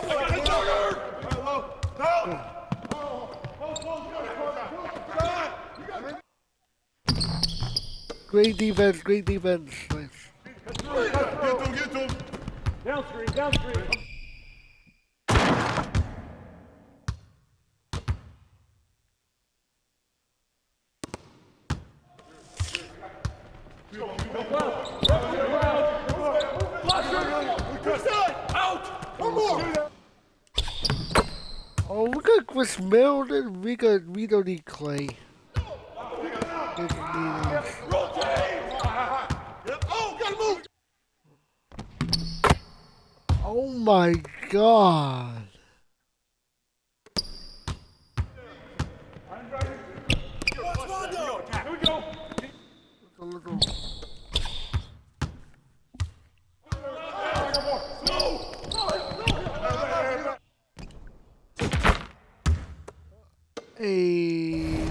Great defense, great defense. Nice. Get to him. Downstream. Oh, we got Chris Middleton. We don't need Clay. Oh my God. Hey,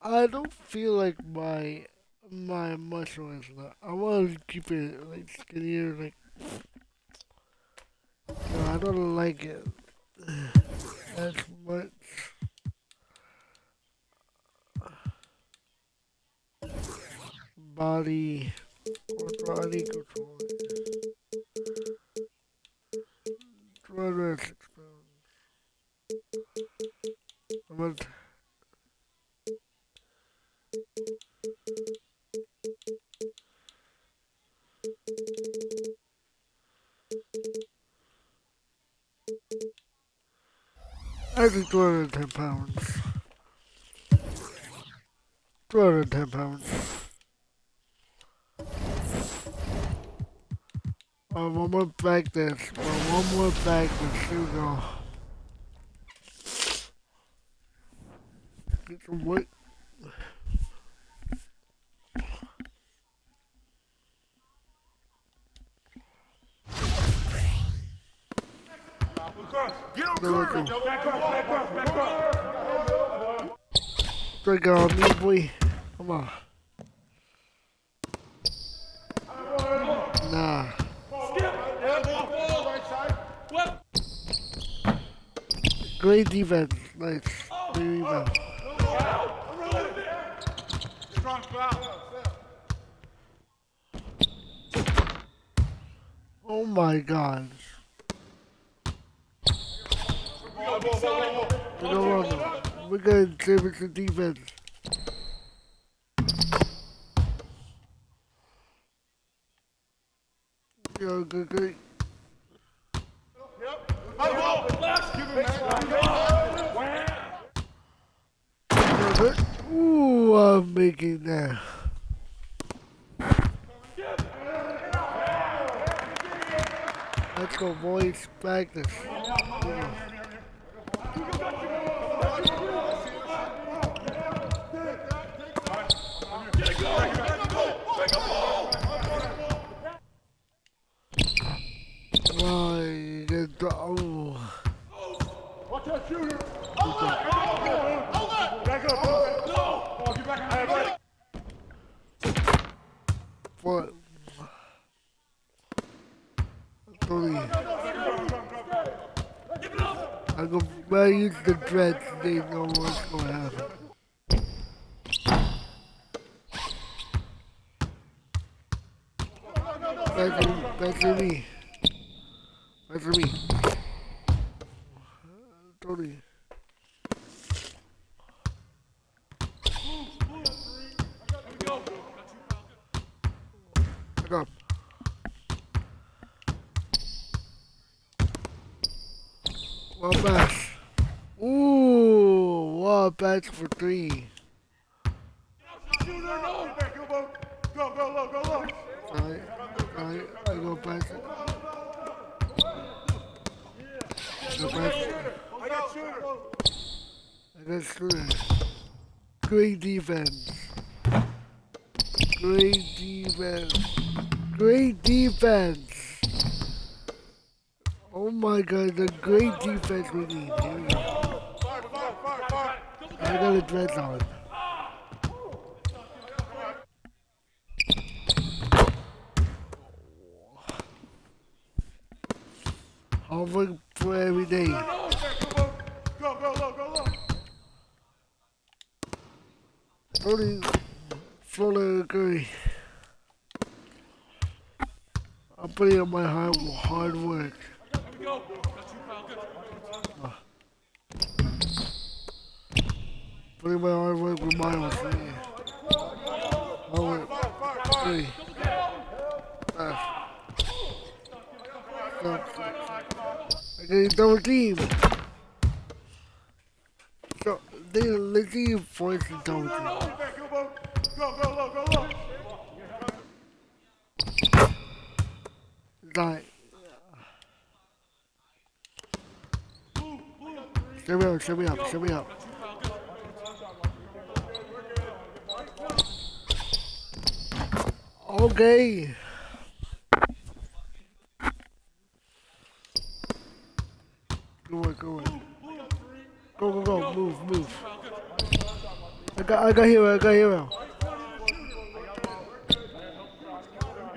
I don't feel like my muscle is not. I want to keep it like skinnier, like. No, I don't like it as much. Body control. 206 pounds. I'm gonna I think 210 pounds. 210 pounds. One more back this. One more back this. Here we go. Get some weight. Get on corner. Back up. Drink on me, boy. Come on. Nah. Great defense. Nice. Great rebound. Oh my God. We're going to save it to defense. Yo, good. Ooh, I'm making that. Let's go, boys. Practice. Right, oh. Watch that shooter. Back up. Go. Get back. What? I go use the dreads, they know what's going to happen. That's me. That's me. Tony. Back up. One pass. Ooh, one pass for three. Go low. I go pass it. I got shooter. Great defense. Great defense. Oh my God, the great defense we need. Here we go. I got a dress on. Homework for every day. Go low. Tony, Florida Curry. I'm putting in my hard work. Putting my hard work with Miles. Hard work. Three. I got a double team. So let's see if force the double team. Go low. Die. Set me up. Okay. Go on. Go. Move. I got hero.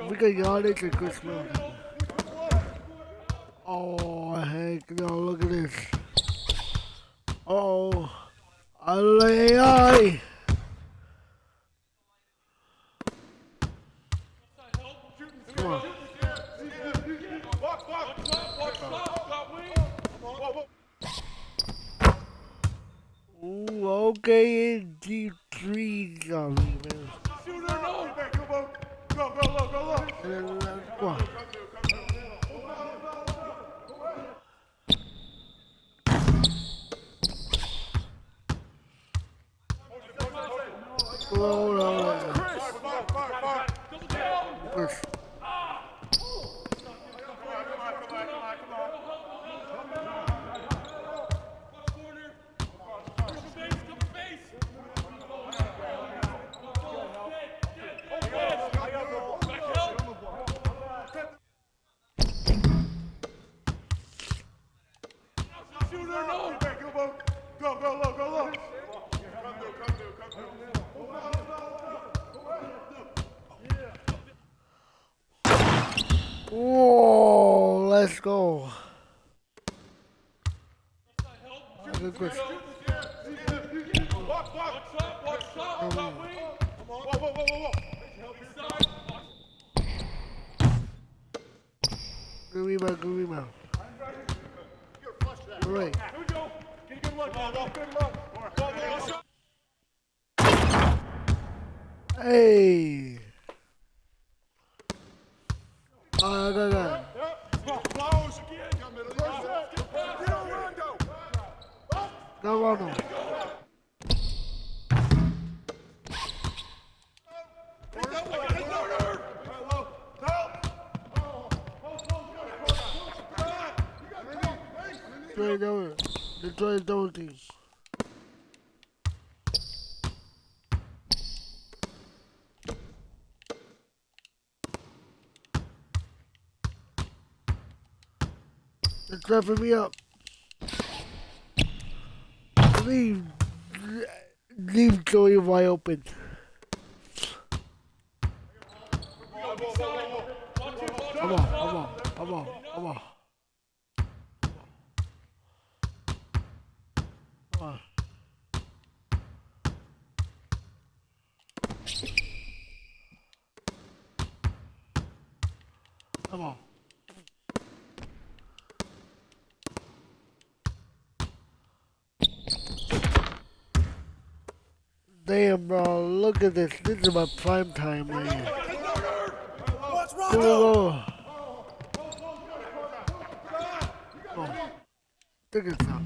We got yardage and Chris Milton. Oh, heck no, look at this. Uh-oh. Ay. Come on. Ooh, okay, deep trees on me, man. Go low. Come on. Chris. Go low. Whoa, let's go. Good Chris. Good rebound, good rebound. All right. Hey. I got that. Go Ronald. Detroit double team. They're trapping me up. Leave Joey wide open. Come on. Come on. Damn, bro, look at this. This is my prime time right here. Oh, take it out.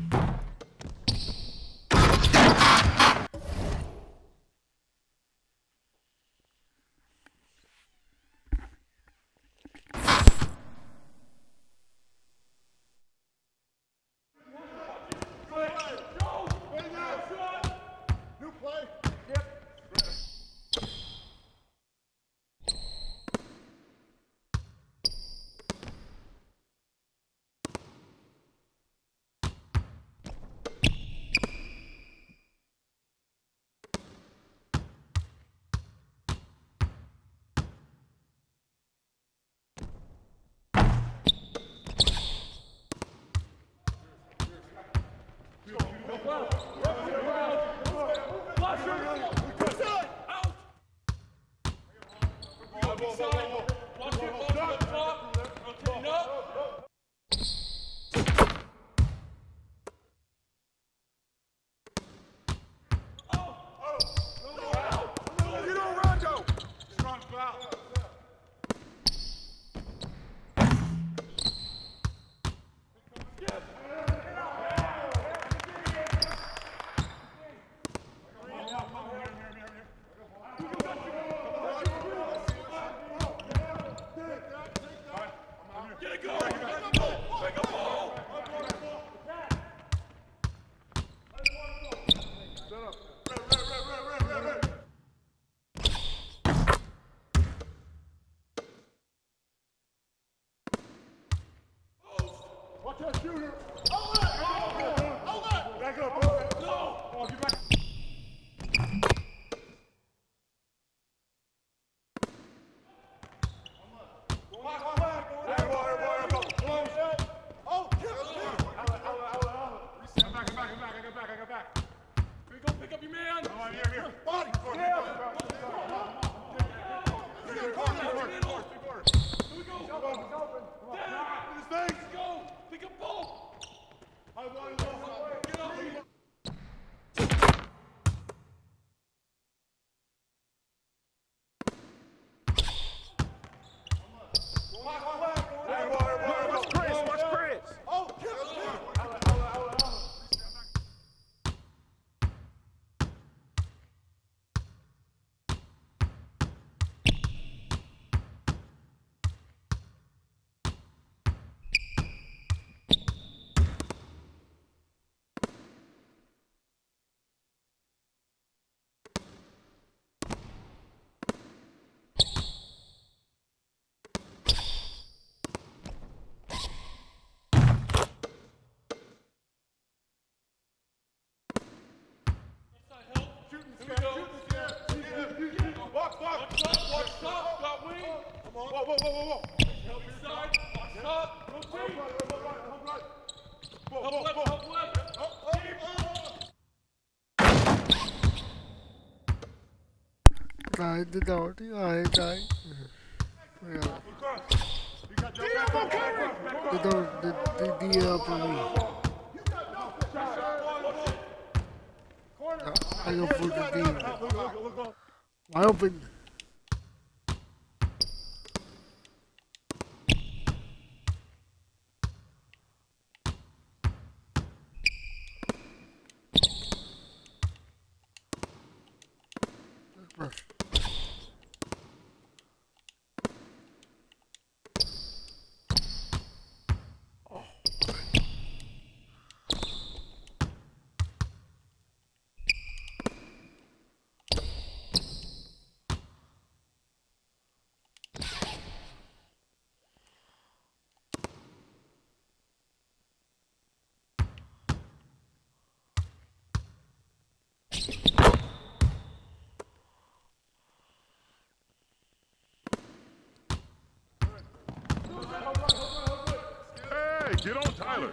Die. D up for me. I go for the D. Wide open. Get on, Tyler.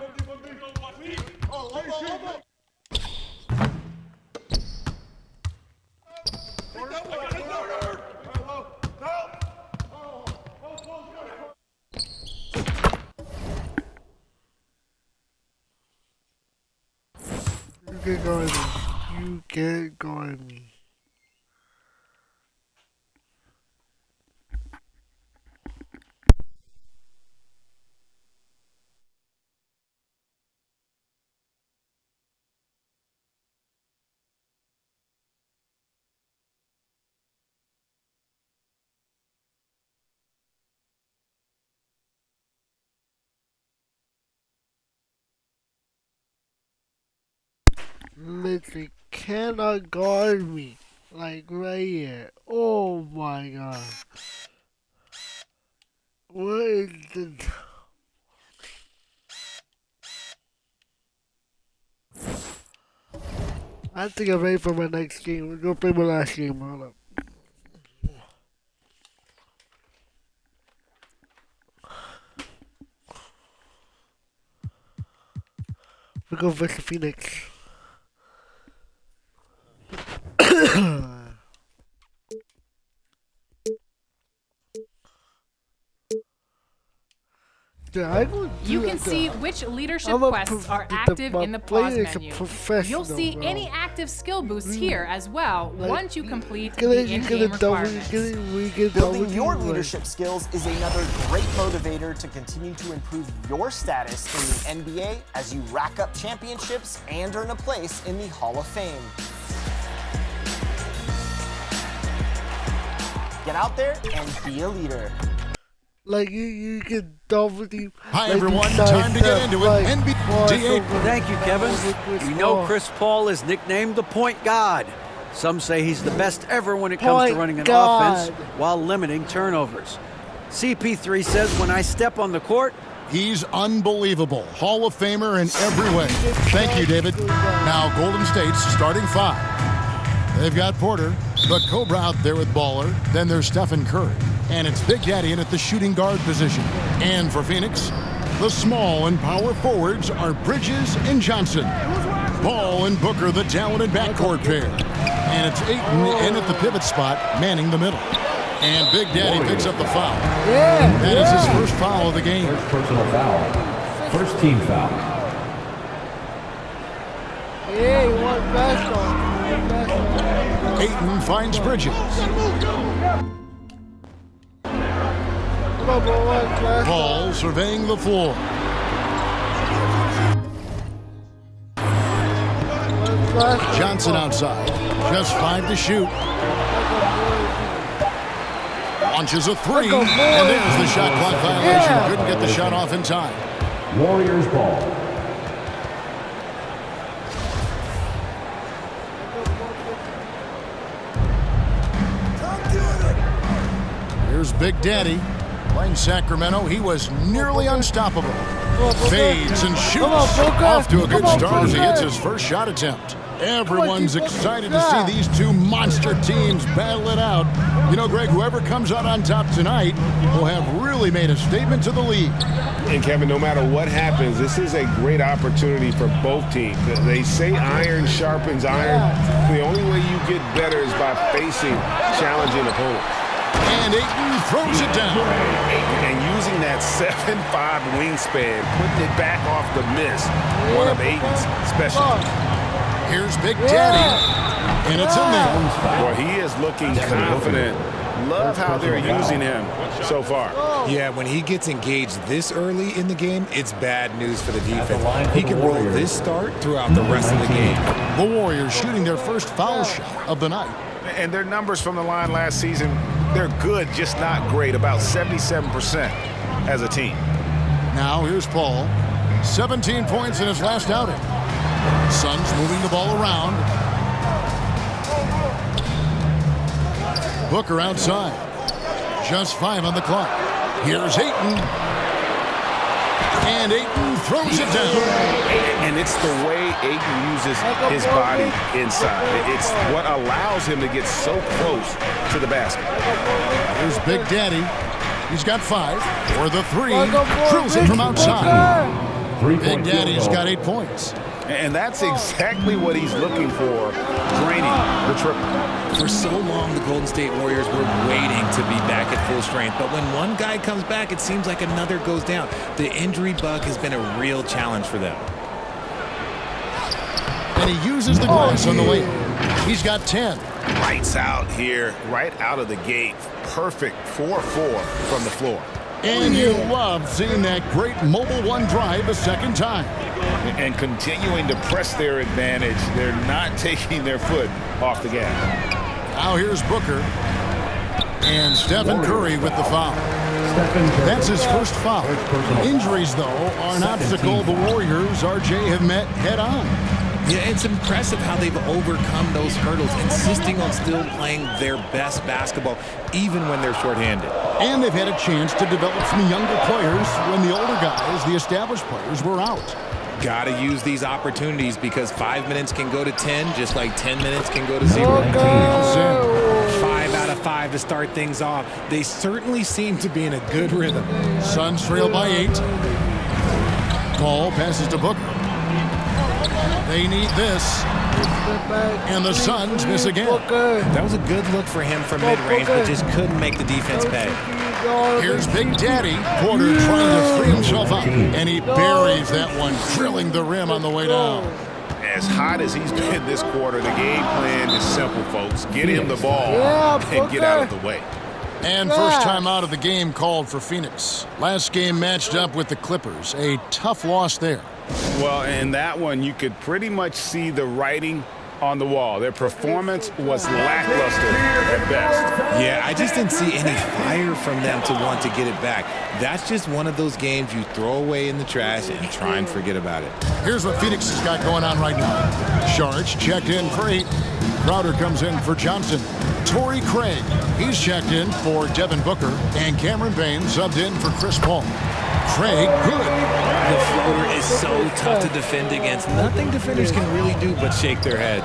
You can't guard me. You can't guard me. Literally cannot guard me. Like right here. Oh my god. What is the... I think I'm ready for my next game. We're gonna play my last game. Hold up. We're going versus Phoenix. You can see which leadership quests are active in the pause menu. You'll see any active skill boosts here as well once you complete the in-game requirements. Building your leadership skills is another great motivator to continue to improve your status in the NBA as you rack up championships and earn a place in the Hall of Fame. Get out there and be a leader. Like you can double team. Hi everyone, time to get into it. NBA. Thank you, Kevin. We know Chris Paul is nicknamed the point god. Some say he's the best ever when it comes to running an offense while limiting turnovers. CP3 says when I step on the court, he's unbelievable. Hall of Famer in every way. Thank you, David. Now Golden State's starting five. They've got Porter, but Cobra out there with Baller. Then there's Stephen Curry. And it's Big Daddy in at the shooting guard position. And for Phoenix, the small and power forwards are Bridges and Johnson. Ball and Booker, the talented backcourt pair. And it's Ayton in at the pivot spot, manning the middle. And Big Daddy picks up the foul. That is his first foul of the game. First personal foul. First team foul. Hey, one best Ayton finds Bridges. Ball surveying the floor. Johnson outside. Just 5 to shoot. Launches a 3. And there's the shot clock violation. Couldn't get the shot off in time. Warriors ball. Here's Big Daddy. Playing Sacramento, he was nearly unstoppable. Fades and shoots. Off to a good start as he hits his first shot attempt. Everyone's excited to see these two monster teams battle it out. You know, Greg, whoever comes out on top tonight will have really made a statement to the league. And Kevin, no matter what happens, this is a great opportunity for both teams. They say iron sharpens iron. The only way you get better is by facing challenging opponents. And Ayton throws it down. And using that 7'5" wingspan, putting it back off the miss. One of Ayton's specialties. Here's Big Daddy. And it's in there. Boy, he is looking confident. Love how they're using him so far. Yeah, when he gets engaged this early in the game, it's bad news for the defense. He can roll this start throughout the rest of the game. The Warriors shooting their first foul shot of the night. And their numbers from the line last season, they're good, just not great, about 77% as a team. Now here's Paul. 17 points in his last outing. Suns moving the ball around. Booker outside. Just 5 on the clock. Here's Ayton. And Ayton throws it down. And it's the way Ayton uses his body inside. It's what allows him to get so close to the basket. Here's Big Daddy. He's got 5 for the 3. Drills it from outside. Big Daddy's got 8 points. And that's exactly what he's looking for, draining the triple. For so long, the Golden State Warriors were waiting to be back at full strength. But when one guy comes back, it seems like another goes down. The injury bug has been a real challenge for them. And he uses the glass on the way. He's got 10. Lights out here, right out of the gate. Perfect 4-4 from the floor. And you love seeing that great mobile one drive a second time. And continuing to press their advantage. They're not taking their foot off the gas. Now here's Booker. And Stephen Curry with the foul. That's his first foul. Injuries, though, are an obstacle the Warriors, RJ, have met head-on. Yeah, it's impressive how they've overcome those hurdles, insisting on still playing their best basketball, even when they're shorthanded. And they've had a chance to develop some younger players when the older guys, the established players, were out. Got to use these opportunities because 5 minutes can go to 10, just like 10 minutes can go to 0. 5 out of 5 to start things off. They certainly seem to be in a good rhythm. Suns trail by 8. Ball passes to Booker. They need this. And the Suns miss again. That was a good look for him from mid-range, but just couldn't make the defense pay. Here's Big Daddy. Porter trying to free himself up. And he buries that one, drilling the rim on the way down. As hot as he's been this quarter, the game plan is simple, folks. Get him the ball and get out of the way. And first time out of the game called for Phoenix. Last game matched up with the Clippers. A tough loss there. Well, in that one, you could pretty much see the writing on the wall. Their performance was lackluster at best. Yeah, I just didn't see any fire from them to want to get it back. That's just one of those games you throw away in the trash and try and forget about it. Here's what Phoenix has got going on right now. Sharch checked in for 8. Crowder comes in for Johnson. Torrey Craig, he's checked in for Devin Booker. And Cameron Payne subbed in for Chris Paul. Craig, good. The floater is so tough to defend against. Nothing defenders can really do but shake their heads.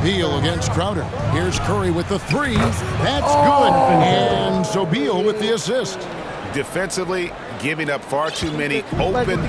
Beal against Crowder. Here's Curry with the 3. That's good. And so Beal with the assist. Defensively, giving up far too many open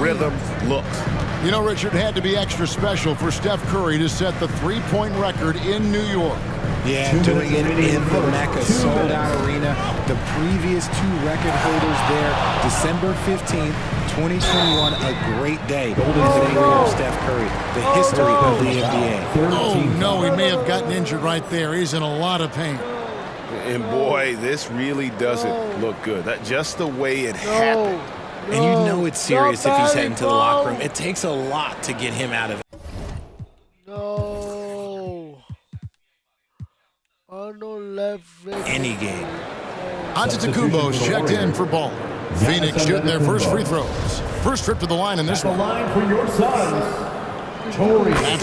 rhythm looks. You know, Richard, had to be extra special for Steph Curry to set the 3-point record in New York. Yeah, doing it in the Mecca sold-out arena. The previous 2 record holders there, December 15th, 2021, a great day in the career of Steph Curry, the history of the NBA. Oh, no, he may have gotten injured right there. He's in a lot of pain. And, boy, this really doesn't look good. That just the way it happened. And you know it's serious if he's heading to the locker room. It takes a lot to get him out of it. Any game. Antetokounmpo's checked in for ball. Phoenix shooting their first free throws. First trip to the line in this one. That's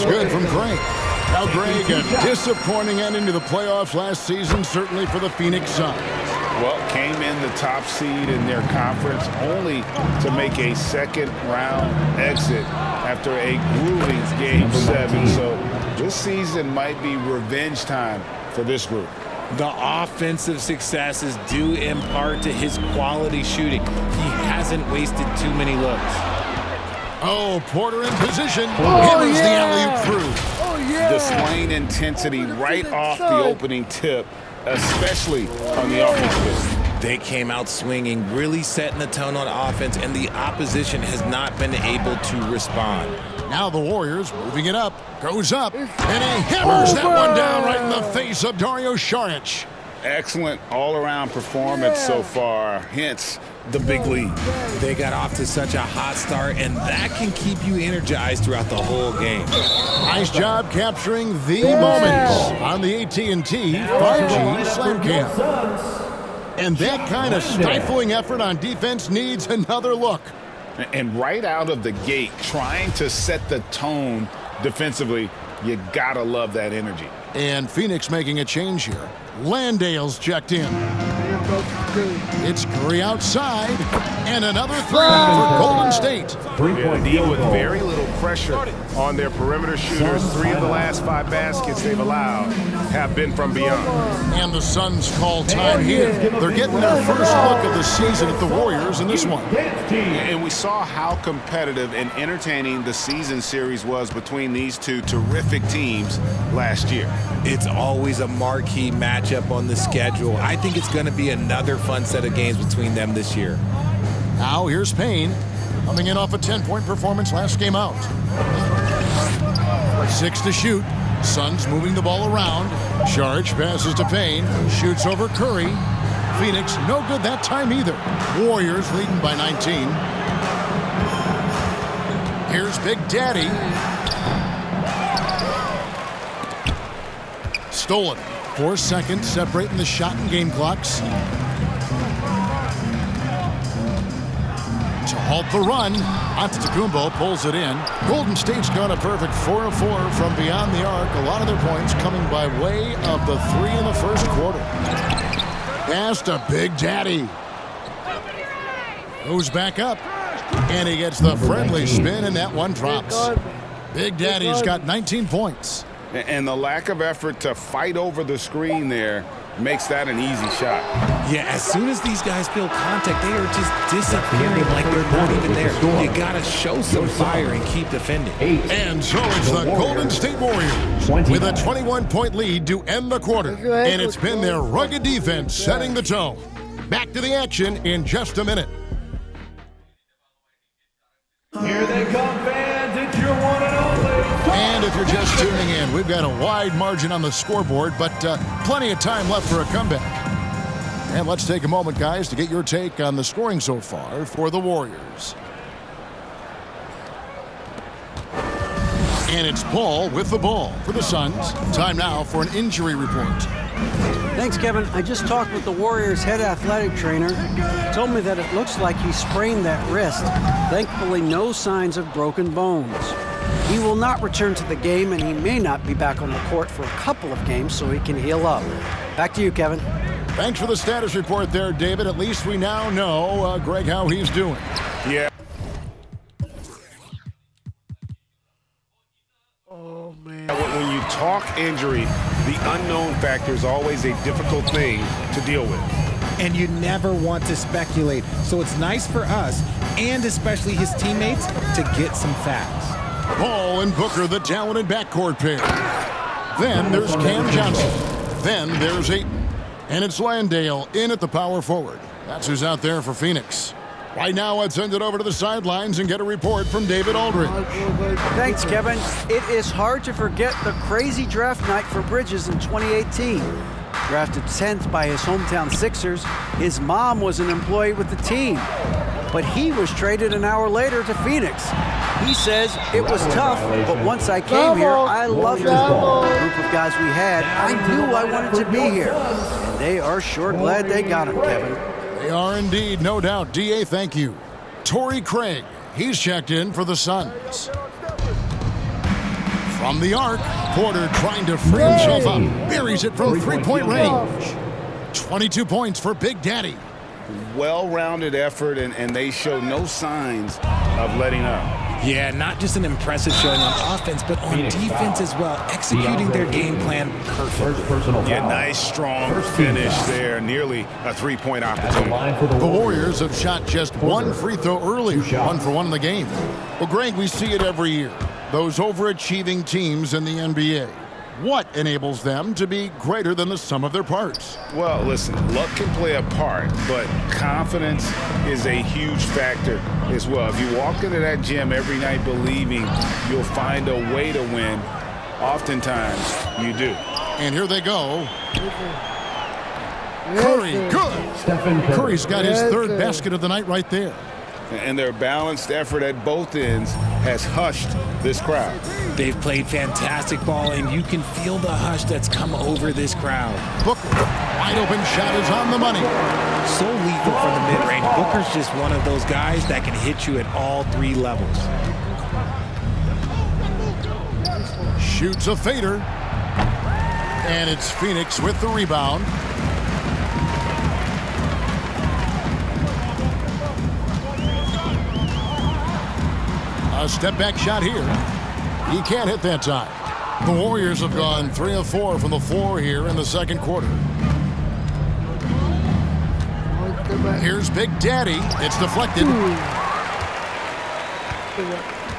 good from Craig. Now, Greg, a disappointing ending to the playoffs last season, certainly for the Phoenix Suns. Well, came in the top seed in their conference only to make a second-round exit after a grueling Game 7. So this season might be revenge time for this group. The offensive success is due in part to his quality shooting. He hasn't wasted too many looks. Oh, Porter in position. Hammers the alley-oop through. displaying intensity right off the opening tip, especially on the offensive end. They came out swinging, really setting the tone on offense, and the opposition has not been able to respond. Now the Warriors moving it up, goes up, and he hammers that one down right in the face of Dario Saric. Excellent all-around performance so far, hence the big lead. They got off to such a hot start, and that can keep you energized throughout the whole game. Nice job capturing the moments on the AT&T 5G Slam Cam. And that kind of stifling effort on defense needs another look. And right out of the gate, trying to set the tone defensively, you gotta love that energy. And Phoenix making a change here. Landale's checked in. It's Curry outside, and another three for Golden State. They deal with very little pressure on their perimeter shooters. 3 of the last 5 baskets they've allowed have been from beyond. And the Suns call time here. They're getting their first look of the season at the Warriors in this one. And we saw how competitive and entertaining the season series was between these two terrific teams last year. It's always a marquee matchup on the schedule. I think it's going to be another fun set of games between them this year. Now here's Payne, coming in off a 10-point performance last game out. 6 to shoot. Suns moving the ball around. Saric passes to Payne, shoots over Curry. Phoenix no good that time either. Warriors leading by 19. Here's Big Daddy. Stolen. 4 seconds separating the shot and game clocks. To halt the run, Antetokounmpo pulls it in. Golden State's gone a perfect 4 of 4 from beyond the arc. A lot of their points coming by way of the 3 in the first quarter. Pass to Big Daddy. Goes back up, and he gets the friendly spin, and that one drops. Big Daddy's got 19 points. And the lack of effort to fight over the screen there makes that an easy shot. Yeah, as soon as these guys feel contact, they are just disappearing like they're not even there. You got to show some fire and keep defending. And so it's the Golden State Warriors with a 21-point lead to end the quarter. And it's been their rugged defense setting the tone. Back to the action in just a minute. Here they come, fans. It's your one and only. And if you're just tuning in, we've got a wide margin on the scoreboard, but plenty of time left for a comeback. And let's take a moment, guys, to get your take on the scoring so far for the Warriors. And it's Paul with the ball for the Suns. Time now for an injury report. Thanks, Kevin. I just talked with the Warriors' head athletic trainer. He told me that it looks like he sprained that wrist. Thankfully, no signs of broken bones. He will not return to the game, and he may not be back on the court for a couple of games so he can heal up. Back to you, Kevin. Thanks for the status report there, David. At least we now know, Greg, how he's doing. Yeah. Oh, man. When you talk injury, the unknown factor is always a difficult thing to deal with. And you never want to speculate. So it's nice for us, and especially his teammates, to get some facts. Ball and Booker, the talented backcourt pair. Then there's Cam Johnson. Then there's Ayton. And it's Landale in at the power forward. That's who's out there for Phoenix. Right now, I'd send it over to the sidelines and get a report from David Aldridge. Thanks, Kevin. It is hard to forget the crazy draft night for Bridges in 2018. Drafted 10th by his hometown Sixers, his mom was an employee with the team. But he was traded an hour later to Phoenix. He says it was tough, but once I came here, I loved it. The group of guys we had, I knew I wanted to be here. And they are sure glad they got him, Kevin. They are indeed, no doubt. D.A., thank you. Torrey Craig, he's checked in for the Suns. From the arc, Porter trying to free himself up. Buries it from three-point range. 22 points for Big Daddy. Well-rounded effort, and they show no signs of letting up. Yeah, not just an impressive showing on offense, but on defense as well, executing their game plan perfectly. Yeah, nice, strong finish there, nearly a three-point opportunity. The Warriors have shot just one free throw early, 1 for 1 in the game. Well, Greg, we see it every year. Those overachieving teams in the NBA, what enables them to be greater than the sum of their parts? Well, listen, luck can play a part, but confidence is a huge factor as well. If you walk into that gym every night believing you'll find a way to win, oftentimes you do. And here they go. Curry, good. Curry's got his third basket of the night right there. And their balanced effort at both ends has hushed this crowd. They've played fantastic ball, and you can feel the hush that's come over this crowd. Booker, wide open shot is on the money. So lethal from the mid-range. Booker's just one of those guys that can hit you at all three levels. Shoots a fader. And it's Phoenix with the rebound. A step-back shot here. He can't hit that time. The Warriors have gone 3 of 4 from the floor here in the second quarter. Here's Big Daddy. It's deflected.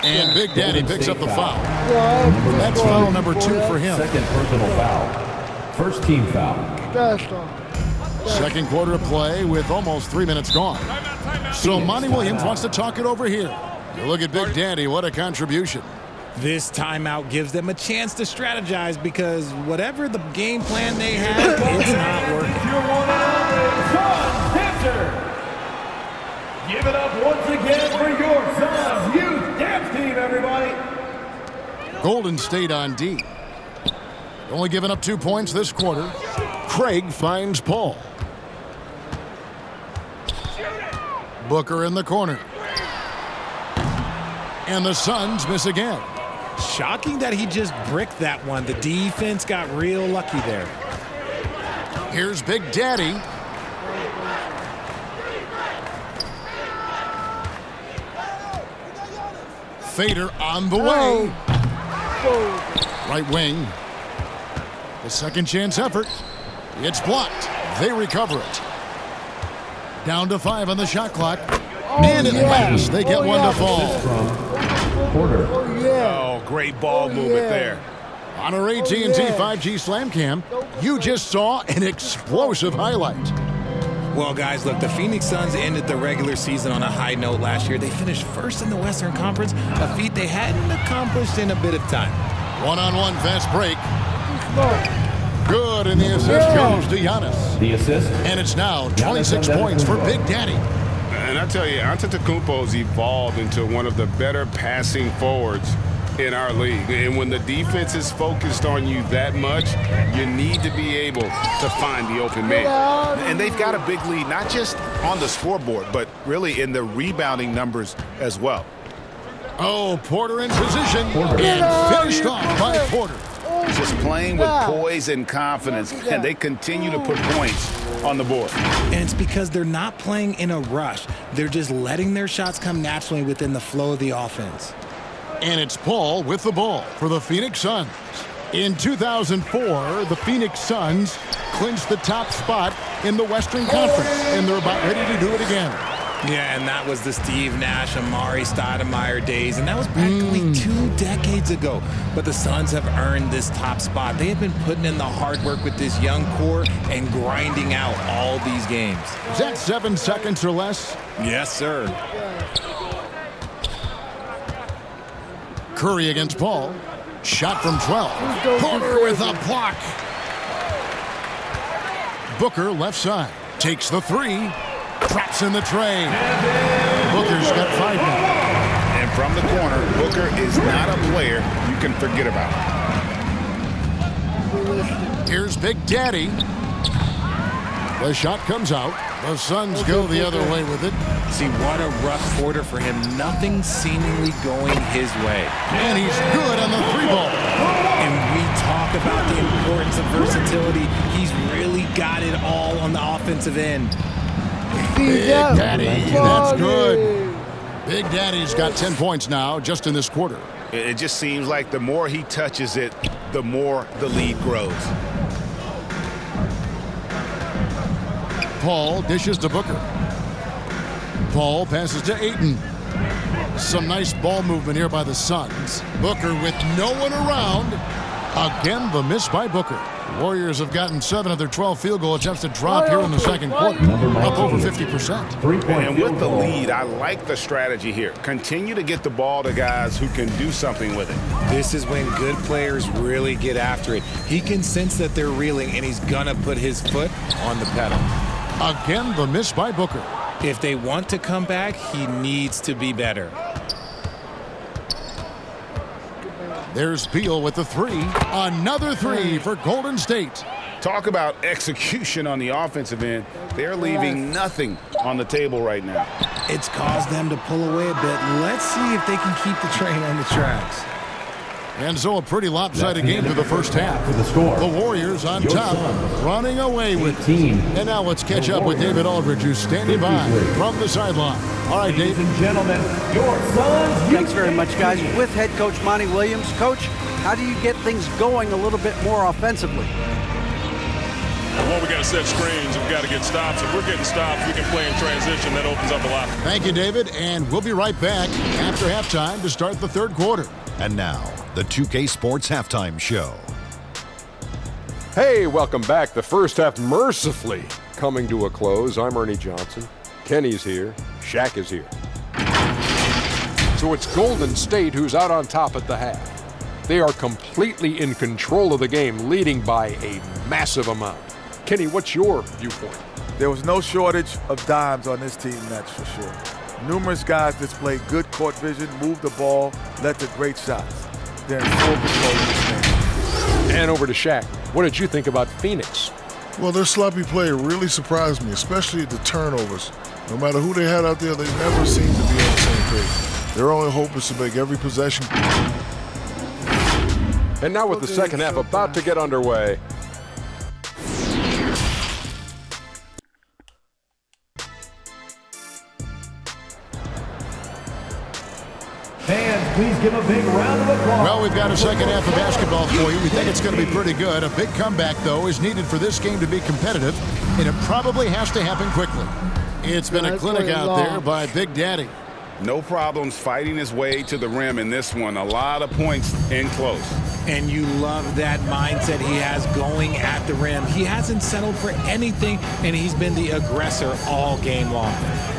And Big Daddy picks up the foul. That's foul number 2 for him. Second personal foul. First team foul. Second quarter of play with almost 3 minutes gone. So Monty Williams wants to talk it over here. Look at Big Daddy. What a contribution. This timeout gives them a chance to strategize because whatever the game plan they have, it's not working. Your one and only, Son Dancer. Give it up once again for your Sons Youth Dance Team, everybody. Golden State on D. Only giving up 2 points this quarter. Craig finds Paul. Booker in the corner. And the Suns miss again. Shocking that he just bricked that one. The defense got real lucky there. Here's Big Daddy. Fader on the way. Right wing. The second chance effort. It's blocked. They recover it. Down to 5 on the shot clock. And at last, they get one to fall. Oh, great ball movement there. On our AT&T 5G Slam Cam, you just saw an explosive highlight. Well, guys, look, the Phoenix Suns ended the regular season on a high note last year. They finished first in the Western Conference, a feat they hadn't accomplished in a bit of time. One-on-one fast break. Good, and the assist goes to Giannis. The assist. And it's now 26 points for Big Daddy. And I tell you, Antetokounmpo's evolved into one of the better passing forwards in our league. And when the defense is focused on you that much, you need to be able to find the open man. And they've got a big lead, not just on the scoreboard, but really in the rebounding numbers as well. Oh, Porter in position and finished off by Porter. Just playing with poise and confidence, and they continue to put points on the board. And it's because they're not playing in a rush. They're just letting their shots come naturally within the flow of the offense. And it's Paul with the ball for the Phoenix Suns. In 2004, the Phoenix Suns clinched the top spot in the Western Conference, and they're about ready to do it again. Yeah, and that was the Steve Nash, Amari Stoudemire days, and that was practically 2 decades ago. But the Suns have earned this top spot. They have been putting in the hard work with this young core and grinding out all these games. Is that 7 seconds or less? Yes, sir. Curry against Paul. Shot from 12. Porter with a block. Booker left side. Takes the 3. Traps in the tray. Booker's got 5 now. And from the corner, Booker is not a player you can forget about. Here's Big Daddy. The shot comes out. The Suns go the other way with it. See, what a rough quarter for him. Nothing seemingly going his way. And he's good on the 3 ball. And we talk about the importance of versatility. He's really got it all on the offensive end. Big Daddy, that's good. Big Daddy's got 10 points now just in this quarter. It just seems like the more he touches it, the more the lead grows. Paul dishes to Booker. Paul passes to Ayton. Some nice ball movement here by the Suns. Booker with no one around. Again, the miss by Booker. Warriors have gotten 7 of their 12 field goal attempts to drop here in the second quarter, up over 50%. And with the lead, I like the strategy here. Continue to get the ball to guys who can do something with it. This is when good players really get after it. He can sense that they're reeling, and he's going to put his foot on the pedal. Again, the miss by Booker. If they want to come back, he needs to be better. There's Beal with the 3. Another 3 for Golden State. Talk about execution on the offensive end. They're leaving nothing on the table right now. It's caused them to pull away a bit. Let's see if they can keep the train on the tracks. And so a pretty lopsided game through the first half. The Warriors on top, running away with it. And now let's catch up with David Aldridge, who's standing by from the sideline. All right, Dave. Ladies and gentlemen, your Suns. Thanks very much, guys. With head coach Monty Williams. Coach, how do you get things going a little bit more offensively? Well, we got to set screens. We've got to get stops. If we're getting stops, we can play in transition. That opens up a lot. Thank you, David. And we'll be right back after halftime to start the third quarter. And now, the 2K Sports Halftime Show. Hey, welcome back. The first half mercifully coming to a close. I'm Ernie Johnson. Kenny's here. Shaq is here. So it's Golden State who's out on top at the half. They are completely in control of the game, leading by a massive amount. Kenny, what's your viewpoint? There was no shortage of dimes on this team, that's for sure. Numerous guys displayed good court vision, moved the ball, led to great shots. They're in full control of this game. And over to Shaq. What did you think about Phoenix? Well, their sloppy play really surprised me, especially the turnovers. No matter who they had out there, they never seemed to be on the same page. Their only hope is to make every possession. And now with the second half about to get underway. Fans, please give a big round of applause. Well, we've got a second half of basketball for you. We think it's going to be pretty good. A big comeback, though, is needed for this game to be competitive, and it probably has to happen quickly. It's been a clinic out there by Big Daddy. No problems fighting his way to the rim in this one. A lot of points in close. And you love that mindset he has going at the rim. He hasn't settled for anything, and he's been the aggressor all game long.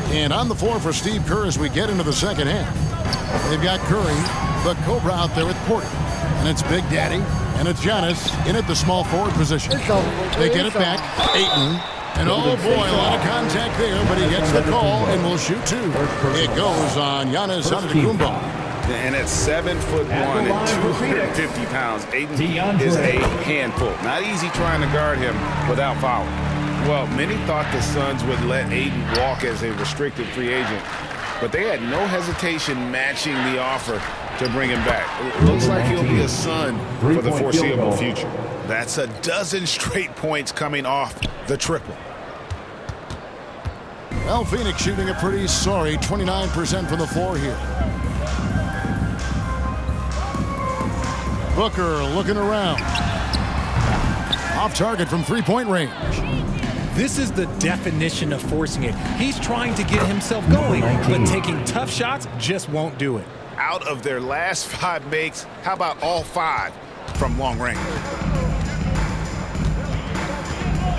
And on the floor for Steve Kerr as we get into the second half. They've got Curry, the Cobra out there with Porter. And it's Big Daddy, and it's Giannis in at the small forward position. They get it back. Ayton. And oh boy, a lot of contact there, but he gets the call and will shoot 2. It goes on Giannis Antetokounmpo. And at 7'1" and 250 pounds, Ayton is a handful. Not easy trying to guard him without fouling. Well, many thought the Suns would let Ayton walk as a restricted free agent, but they had no hesitation matching the offer to bring him back. It looks like he'll be a Sun for the foreseeable future. That's a dozen straight points coming off the triple. Well, Phoenix shooting a pretty sorry 29% from the floor here. Booker looking around. Off target from three-point range. This is the definition of forcing it. He's trying to get himself going, but taking tough shots just won't do it. Out of their last 5 makes, how about all 5 from long range?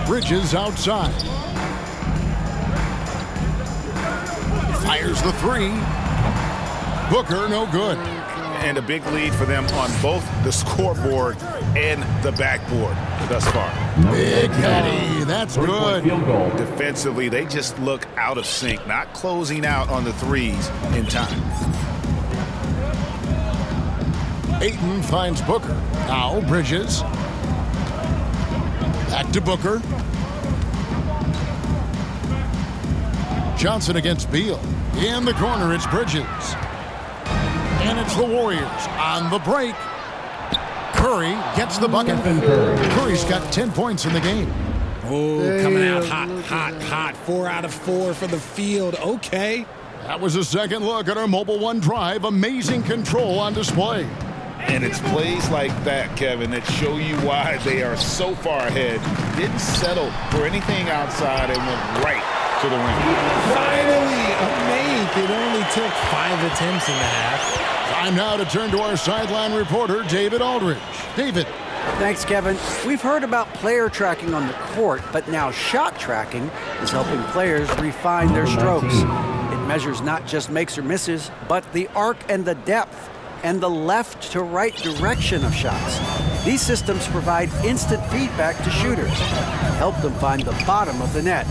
Bridges outside. Fires the 3. Booker, no good. And a big lead for them on both the scoreboard and the backboard thus far. Big Daddy, that's good. Defensively, they just look out of sync, not closing out on the 3s in time. Ayton finds Booker. Now Bridges. Back to Booker. Johnson against Beal. In the corner, it's Bridges. And it's the Warriors on the break. Curry gets the bucket. Curry's got 10 points in the game. Oh, coming out hot. 4 out of 4 for the field. Okay. That was a second look at our Mobile One drive. Amazing control on display. And it's plays like that, Kevin, that show you why they are so far ahead. Didn't settle for anything outside and went right to the ring. Finally, a make. It only took 5 attempts in the half. Time now to turn to our sideline reporter, David Aldridge. David. Thanks, Kevin. We've heard about player tracking on the court, but now shot tracking is helping players refine their strokes. It measures not just makes or misses, but the arc and the depth and the left to right direction of shots. These systems provide instant feedback to shooters and help them find the bottom of the net.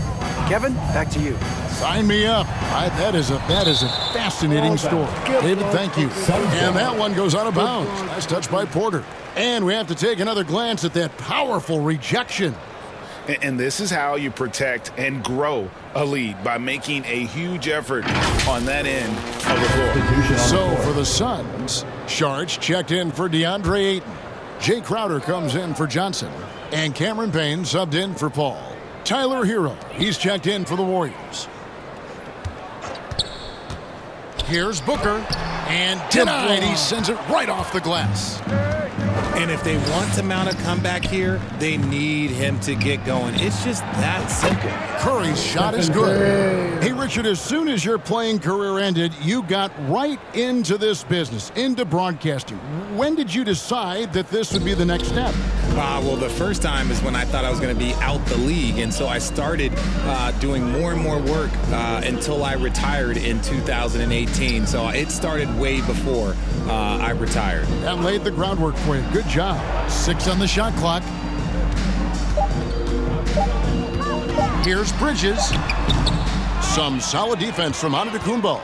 Kevin, back to you. Sign me up. That is a fascinating story. David, thank you. And that one goes out of bounds. Nice touch by Porter. And we have to take another glance at that powerful rejection. And this is how you protect and grow a lead, by making a huge effort on that end of the floor. So for the Suns, Sharch checked in for DeAndre Ayton. Jay Crowder comes in for Johnson. And Cameron Payne subbed in for Paul. Tyler Hero, he's checked in for the Warriors. Here's Booker, and denied. He sends it right off the glass. And if they want to mount a comeback here, they need him to get going. It's just that simple. Curry's shot is good. Hey, Richard, as soon as your playing career ended, you got right into this business, into broadcasting. When did you decide that this would be the next step? Well, the first time is when I thought I was going to be out the league, and so I started doing more and more work until I retired in 2018. So it started way before I retired. That laid the groundwork for you. Good job. 6 on the shot clock. Here's Bridges. Some solid defense from Antetokounmpo.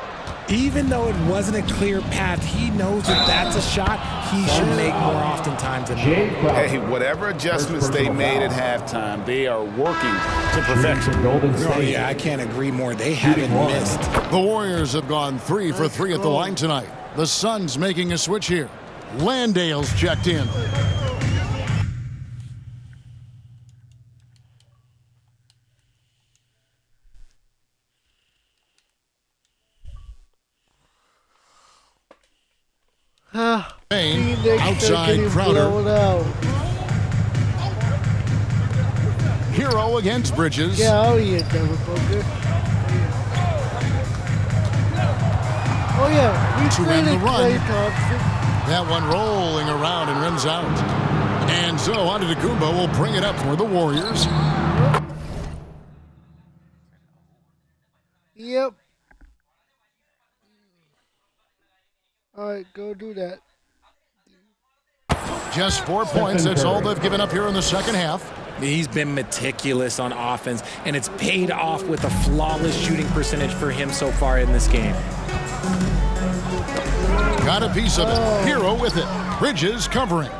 Even though it wasn't a clear path, he knows that that's a shot he should make more oftentimes than not. Hey, whatever adjustments they made at halftime, they are working to perfection. Oh, yeah, I can't agree more. They haven't missed. The Warriors have gone 3 for 3 at the line tonight. The Suns making a switch here. Landale's checked in. Payne, outside Crowder. Hero against Bridges. Yeah, oh yeah, Devin Booker. Oh yeah, we To end the run. Klay Thompson. That one rolling around and rims out. And so Antetokounmpo will bring it up for the Warriors. Yep. All right, go do that. Just 4 points. That's all they've given up here in the second half. He's been meticulous on offense, and it's paid off with a flawless shooting percentage for him so far in this game. Got a piece of it. Hero with it. Bridges covering.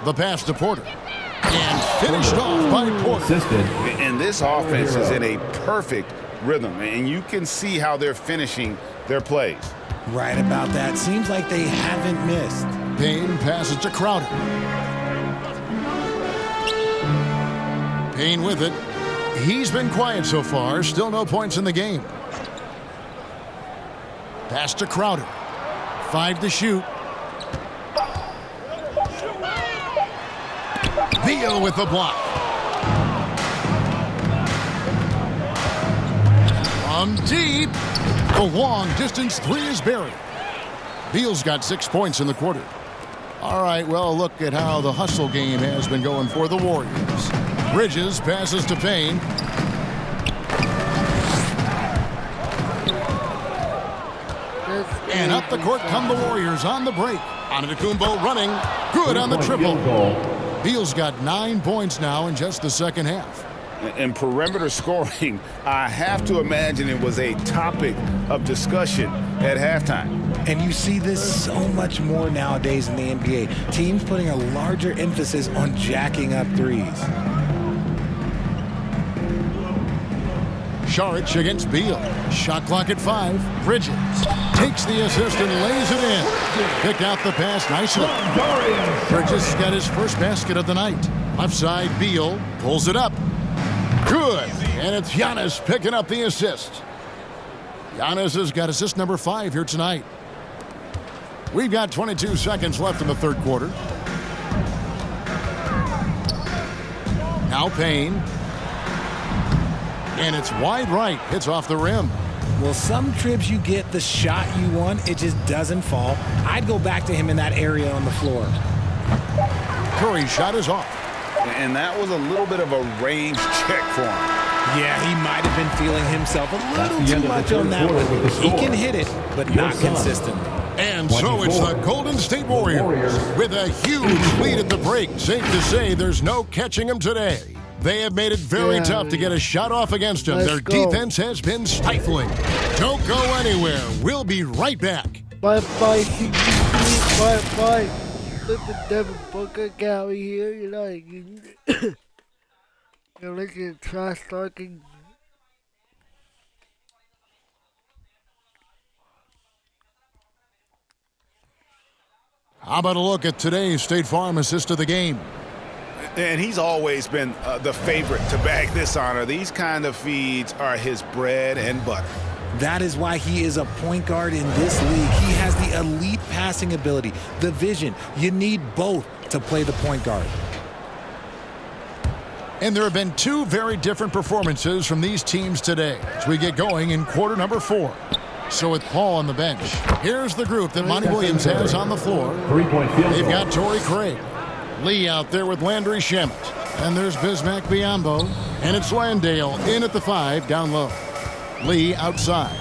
The pass to Porter. And finished off by Porter. And this offense is in a perfect rhythm, and you can see how they're finishing their plays. Right about that. Seems like they haven't missed. Payne passes to Crowder. Payne with it. He's been quiet so far. Still no points in the game. Pass to Crowder. 5 to shoot. Beal with the block. From deep. The long distance 3 is buried. Beal's got 6 points in the quarter. All right, well, look at how the hustle game has been going for the Warriors. Bridges passes to Payne. And up the court come the Warriors on the break. Antetokounmpo running. Good on the triple. Beal's got 9 points now in just the second half. And perimeter scoring, I have to imagine it was a topic of discussion at halftime. And you see this so much more nowadays in the NBA. Teams putting a larger emphasis on jacking up threes. Saric against Beal. Shot clock at 5. Bridges takes the assist and lays it in. Picked out the pass nicely. Bridges has got his first basket of the night. Left side, Beal pulls it up. Good. And it's Giannis picking up the assist. Giannis has got assist number 5 here tonight. We've got 22 seconds left in the third quarter. Now Payne. And it's wide right. Hits off the rim. Well, some trips you get the shot you want. It just doesn't fall. I'd go back to him in that area on the floor. Curry's shot is off. And that was a little bit of a range check for him. Yeah, he might have been feeling himself a little too much on that one. He can hit it, but not consistently. And so it's the Golden State Warriors with a huge lead at the break. Safe to say there's no catching them today. They have made it very tough to get a shot off against them. Their defense has been stifling. Don't go anywhere. We'll be right back. Bye-bye, CGC. Bye-bye. Let the Devin Booker guy here. You know, you're looking at trash talking. How about a look at today's State Farm assist of the game? And he's always been the favorite to bag this honor. These kind of feeds are his bread and butter. That is why he is a point guard in this league. He has the elite passing ability, the vision. You need both to play the point guard. And there have been two very different performances from these teams today as we get going in quarter number 4. So with Paul on the bench, here's the group that Monty Williams has on the floor. They've got Torrey Craig, Lee out there with Landry Shamet, and there's Bismack Biyombo, and it's Landale in at the 5 down low. Lee outside.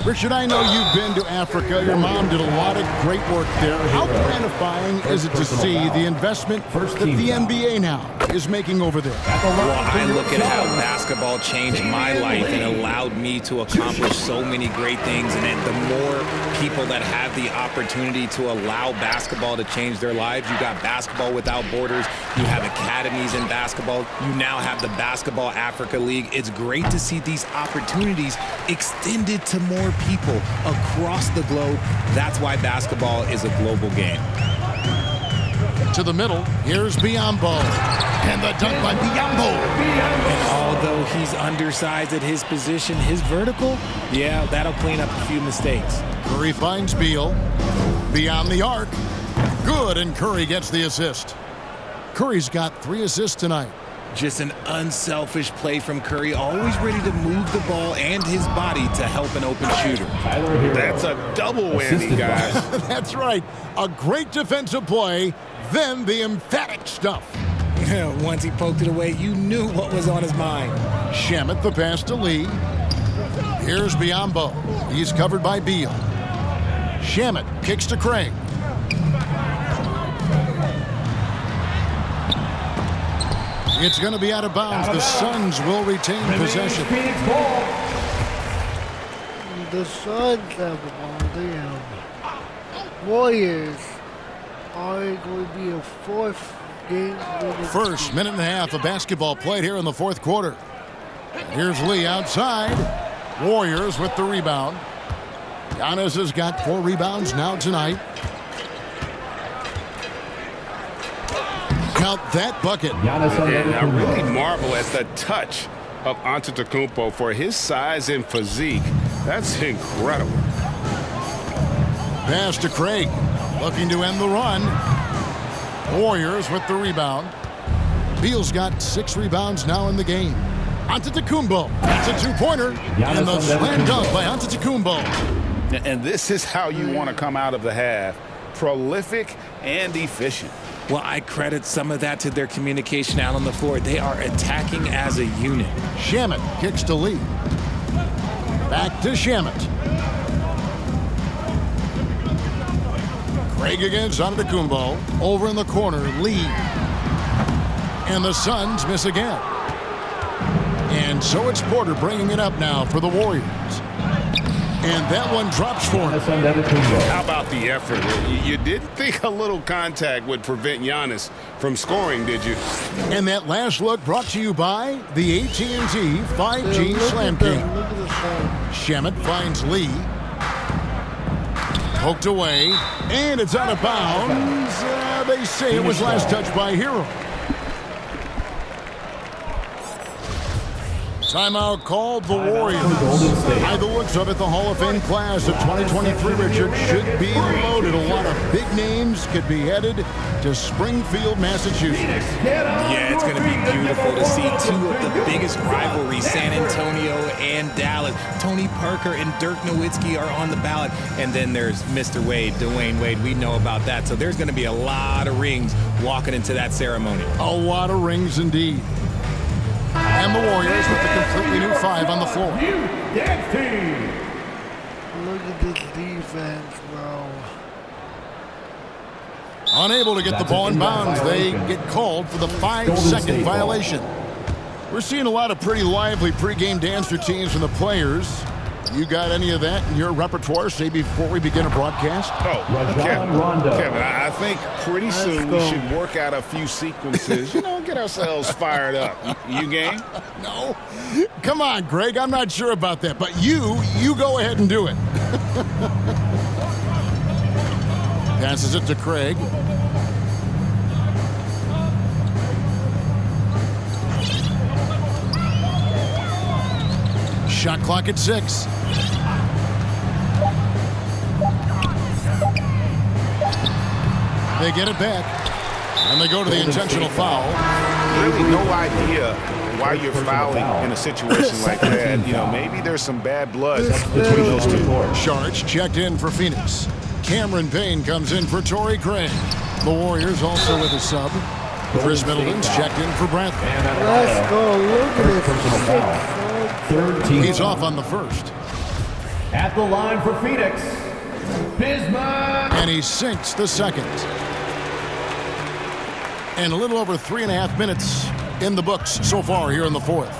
Richard, I know you've been to Africa. Your mom did a lot of great work there. How gratifying is it to see the investment that the NBA now is making over there? Well, I look at how basketball changed my life and allowed me to accomplish so many great things. And the more people that have the opportunity to allow basketball to change their lives, you got Basketball Without Borders, you have academies in basketball, you now have the Basketball Africa League. It's great to see these opportunities extended to more people across the globe. That's why basketball is a global game. To the middle, here's Biyombo. And the dunk by Biyombo. And although he's undersized at his position, his vertical, yeah, that'll clean up a few mistakes. Curry finds Beal. Beyond the arc. Good, and Curry gets the assist. Curry's got 3 assists tonight. Just an unselfish play from Curry, always ready to move the ball and his body to help an open shooter. That's a double whammy, guys. That's right. A great defensive play, then the emphatic stuff. Once he poked it away, you knew what was on his mind. Shamet the pass to Lee. Here's Biyombo. He's covered by Beal. Shamet kicks to Craig. It's going to be out of bounds. The Suns will retain possession. The Suns have the ball. The Warriors are going to be a 4th game. First minute and a half of basketball played here in the 4th quarter. And here's Lee outside. Warriors with the rebound. Giannis has got 4 rebounds now tonight. Count that bucket. And I really marvel at the touch of Antetokounmpo for his size and physique. That's incredible. Pass to Craig, looking to end the run. Warriors with the rebound. Beal's got 6 rebounds now in the game. Antetokounmpo, that's a 2-pointer, and the slam dunk by Antetokounmpo. And this is how you want to come out of the half. Prolific and efficient. Well, I credit some of that to their communication out on the floor. They are attacking as a unit. Shamet kicks to Lee. Back to Shamet. Craig against Antetokounmpo. Over in the corner, Lee. And the Suns miss again. And so it's Porter bringing it up now for the Warriors. And that one drops for him. How about the effort? You didn't think a little contact would prevent Giannis from scoring, did you? And that last look brought to you by the AT&T 5G Slam King. Shamet finds Lee. Poked away. And it's out of bounds. They say it was last touched by Hero. Timeout called the Warriors. By the looks of it, the Hall of Fame class of 2023, Richard, should be loaded. A lot of big names could be headed to Springfield, Massachusetts. Yeah, it's going to be beautiful to see two of the biggest rivalries, San Antonio and Dallas. Tony Parker and Dirk Nowitzki are on the ballot. And then there's Mr. Wade, Dwayne Wade. We know about that. So there's going to be a lot of rings walking into that ceremony. A lot of rings indeed. And the Warriors with the completely new 5 on the floor. Look at this defense, bro. Unable to get the ball in bounds, they get called for the 5-second violation. We're seeing a lot of pretty lively pregame dance routines from the players. You got any of that in your repertoire, say, before we begin a broadcast? Oh, Kevin, I think pretty soon we should work out a few sequences, get ourselves fired up. You game? No. Come on, Greg, I'm not sure about that, but you go ahead and do it. Passes it to Craig. Shot clock at 6. They get it back, and they go to the intentional foul. Really no idea why you're fouling in a situation like that. Maybe there's some bad blood between those two. Sharge checked in for Phoenix. Cameron Payne comes in for Torrey Craig. The Warriors also with a sub. Chris Middleton's checked in for Bradley. Let's go. Look at this. He's off on the first. At the line for Phoenix, Bismarck. And he sinks the second. And a little over 3.5 minutes in the books so far here in the fourth.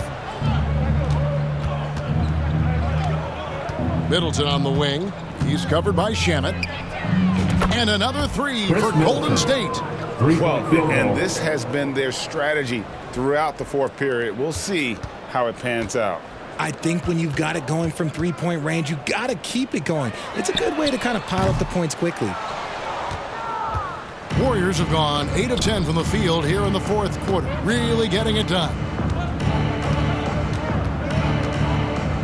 Middleton on the wing. He's covered by Shamet. And another 3 for Golden State. Well, and this has been their strategy throughout the fourth period. We'll see how it pans out. I think when you've got it going from three-point range, you got to keep it going. It's a good way to kind of pile up the points quickly. Warriors have gone 8 of 10 from the field here in the fourth quarter, really getting it done.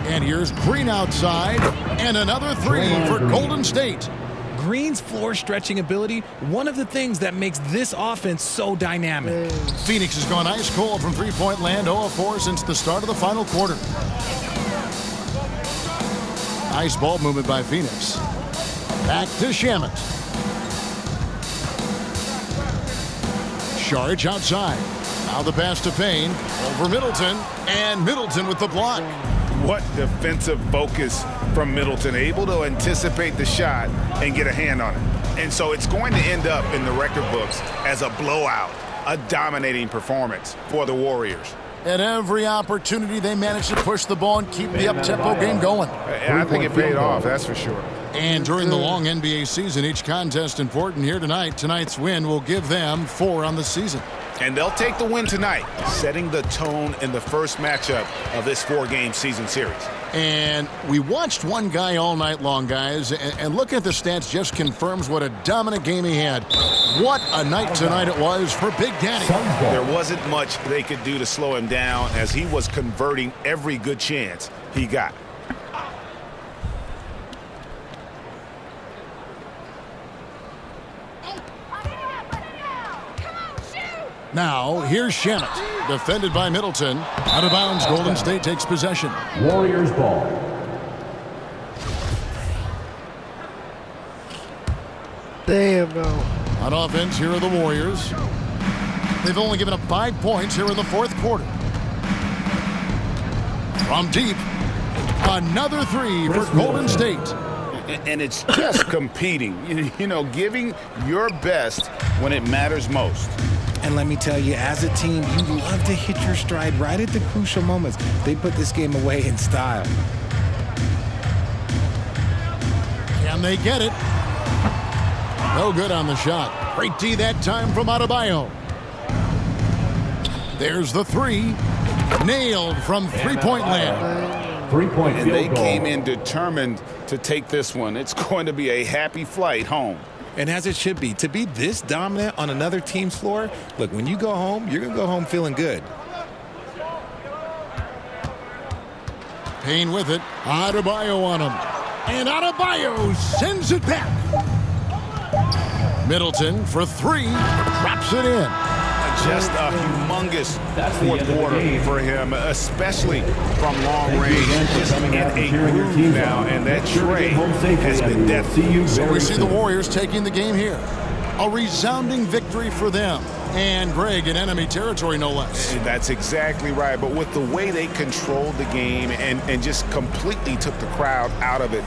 And here's Green outside, and another 3 for Golden State. Green's floor stretching ability, one of the things that makes this offense so dynamic. Phoenix has gone ice cold from three-point land, 0 of 4 since the start of the final quarter. Nice ball movement by Phoenix. Back to Shamet. Sharge outside. Now the pass to Payne. Over Middleton. And Middleton with the block. What defensive focus from Middleton. Able to anticipate the shot and get a hand on it. And so it's going to end up in the record books as a blowout. A dominating performance for the Warriors. At every opportunity, they managed to push the ball and keep the up-tempo game going. I think it paid off, that's for sure. And during the long NBA season, each contest important here tonight. Tonight's win will give them 4 on the season. And they'll take the win tonight, setting the tone in the first matchup of this 4-game season series. And we watched one guy all night long, guys, and looking at the stats just confirms what a dominant game he had. What a night tonight it was for Big Daddy. There wasn't much they could do to slow him down as he was converting every good chance he got. Now, here's Shamet, defended by Middleton. Out of bounds, Golden State takes possession. Warriors ball. Damn, no. On offense, here are the Warriors. They've only given up 5 points here in the fourth quarter. From deep, another 3 for Golden State. And it's just competing, giving your best when it matters most. And let me tell you, as a team, you love to hit your stride right at the crucial moments. They put this game away in style. Can they get it? No good on the shot. Great D that time from Adebayo. There's the 3. Nailed from three-point land. 3-point and they came in determined to take this one. It's going to be a happy flight home. And as it should be, to be this dominant on another team's floor, look, when you go home, you're going to go home feeling good. Payne with it. Adebayo on him. And Adebayo sends it back. Middleton for three. Drops it in. Just a humongous fourth quarter for him, especially from long range. Just in a groove now, and that tray has been deadly. So we see the Warriors taking the game here. A resounding victory for them. And Greg in enemy territory, no less. That's exactly right. But with the way they controlled the game and just completely took the crowd out of it,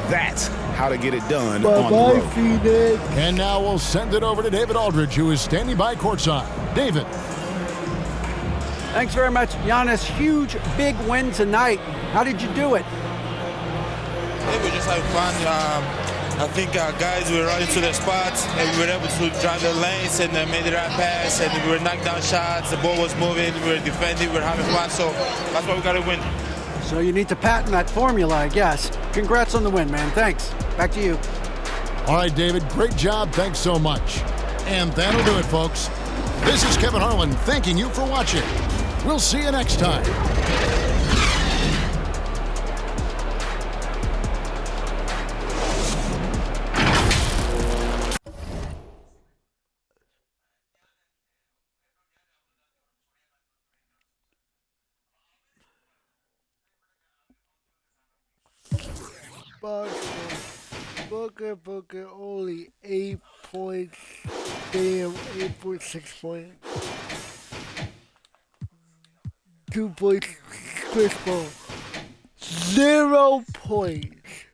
that's how to get it done on the road. Phoenix. And now we'll send it over to David Aldridge, who is standing by courtside. David. Thanks very much, Giannis. Huge, big win tonight. How did you do it? Yeah, we just having fun. I think our guys were running to their spots, and we were able to drive the lanes and made the right pass, and we were knocking down shots. The ball was moving, we were defending, we were having fun, so that's why we got to win. So you need to patent that formula, I guess. Congrats on the win, man. Thanks. Back to you. All right, David, great job. Thanks so much. And that'll do it, folks. This is Kevin Harlan thanking you for watching. We'll see you next time. Booker, only 8 points. Damn, 8.6 points. 2 points, Chris Paul. 0 points.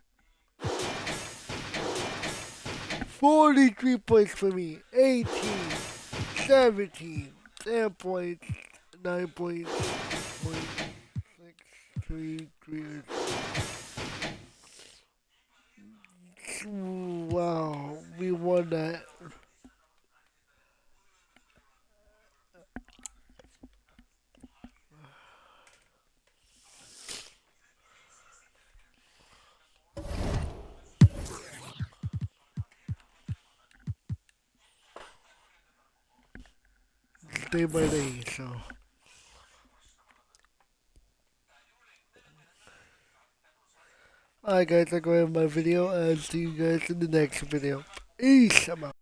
43 points for me. 18, 17, 10 points, 9 points, 3. Wow, we won that. Day by day, so. Alright guys, that's going to my video, and see you guys in the next video. Peace, I'm out.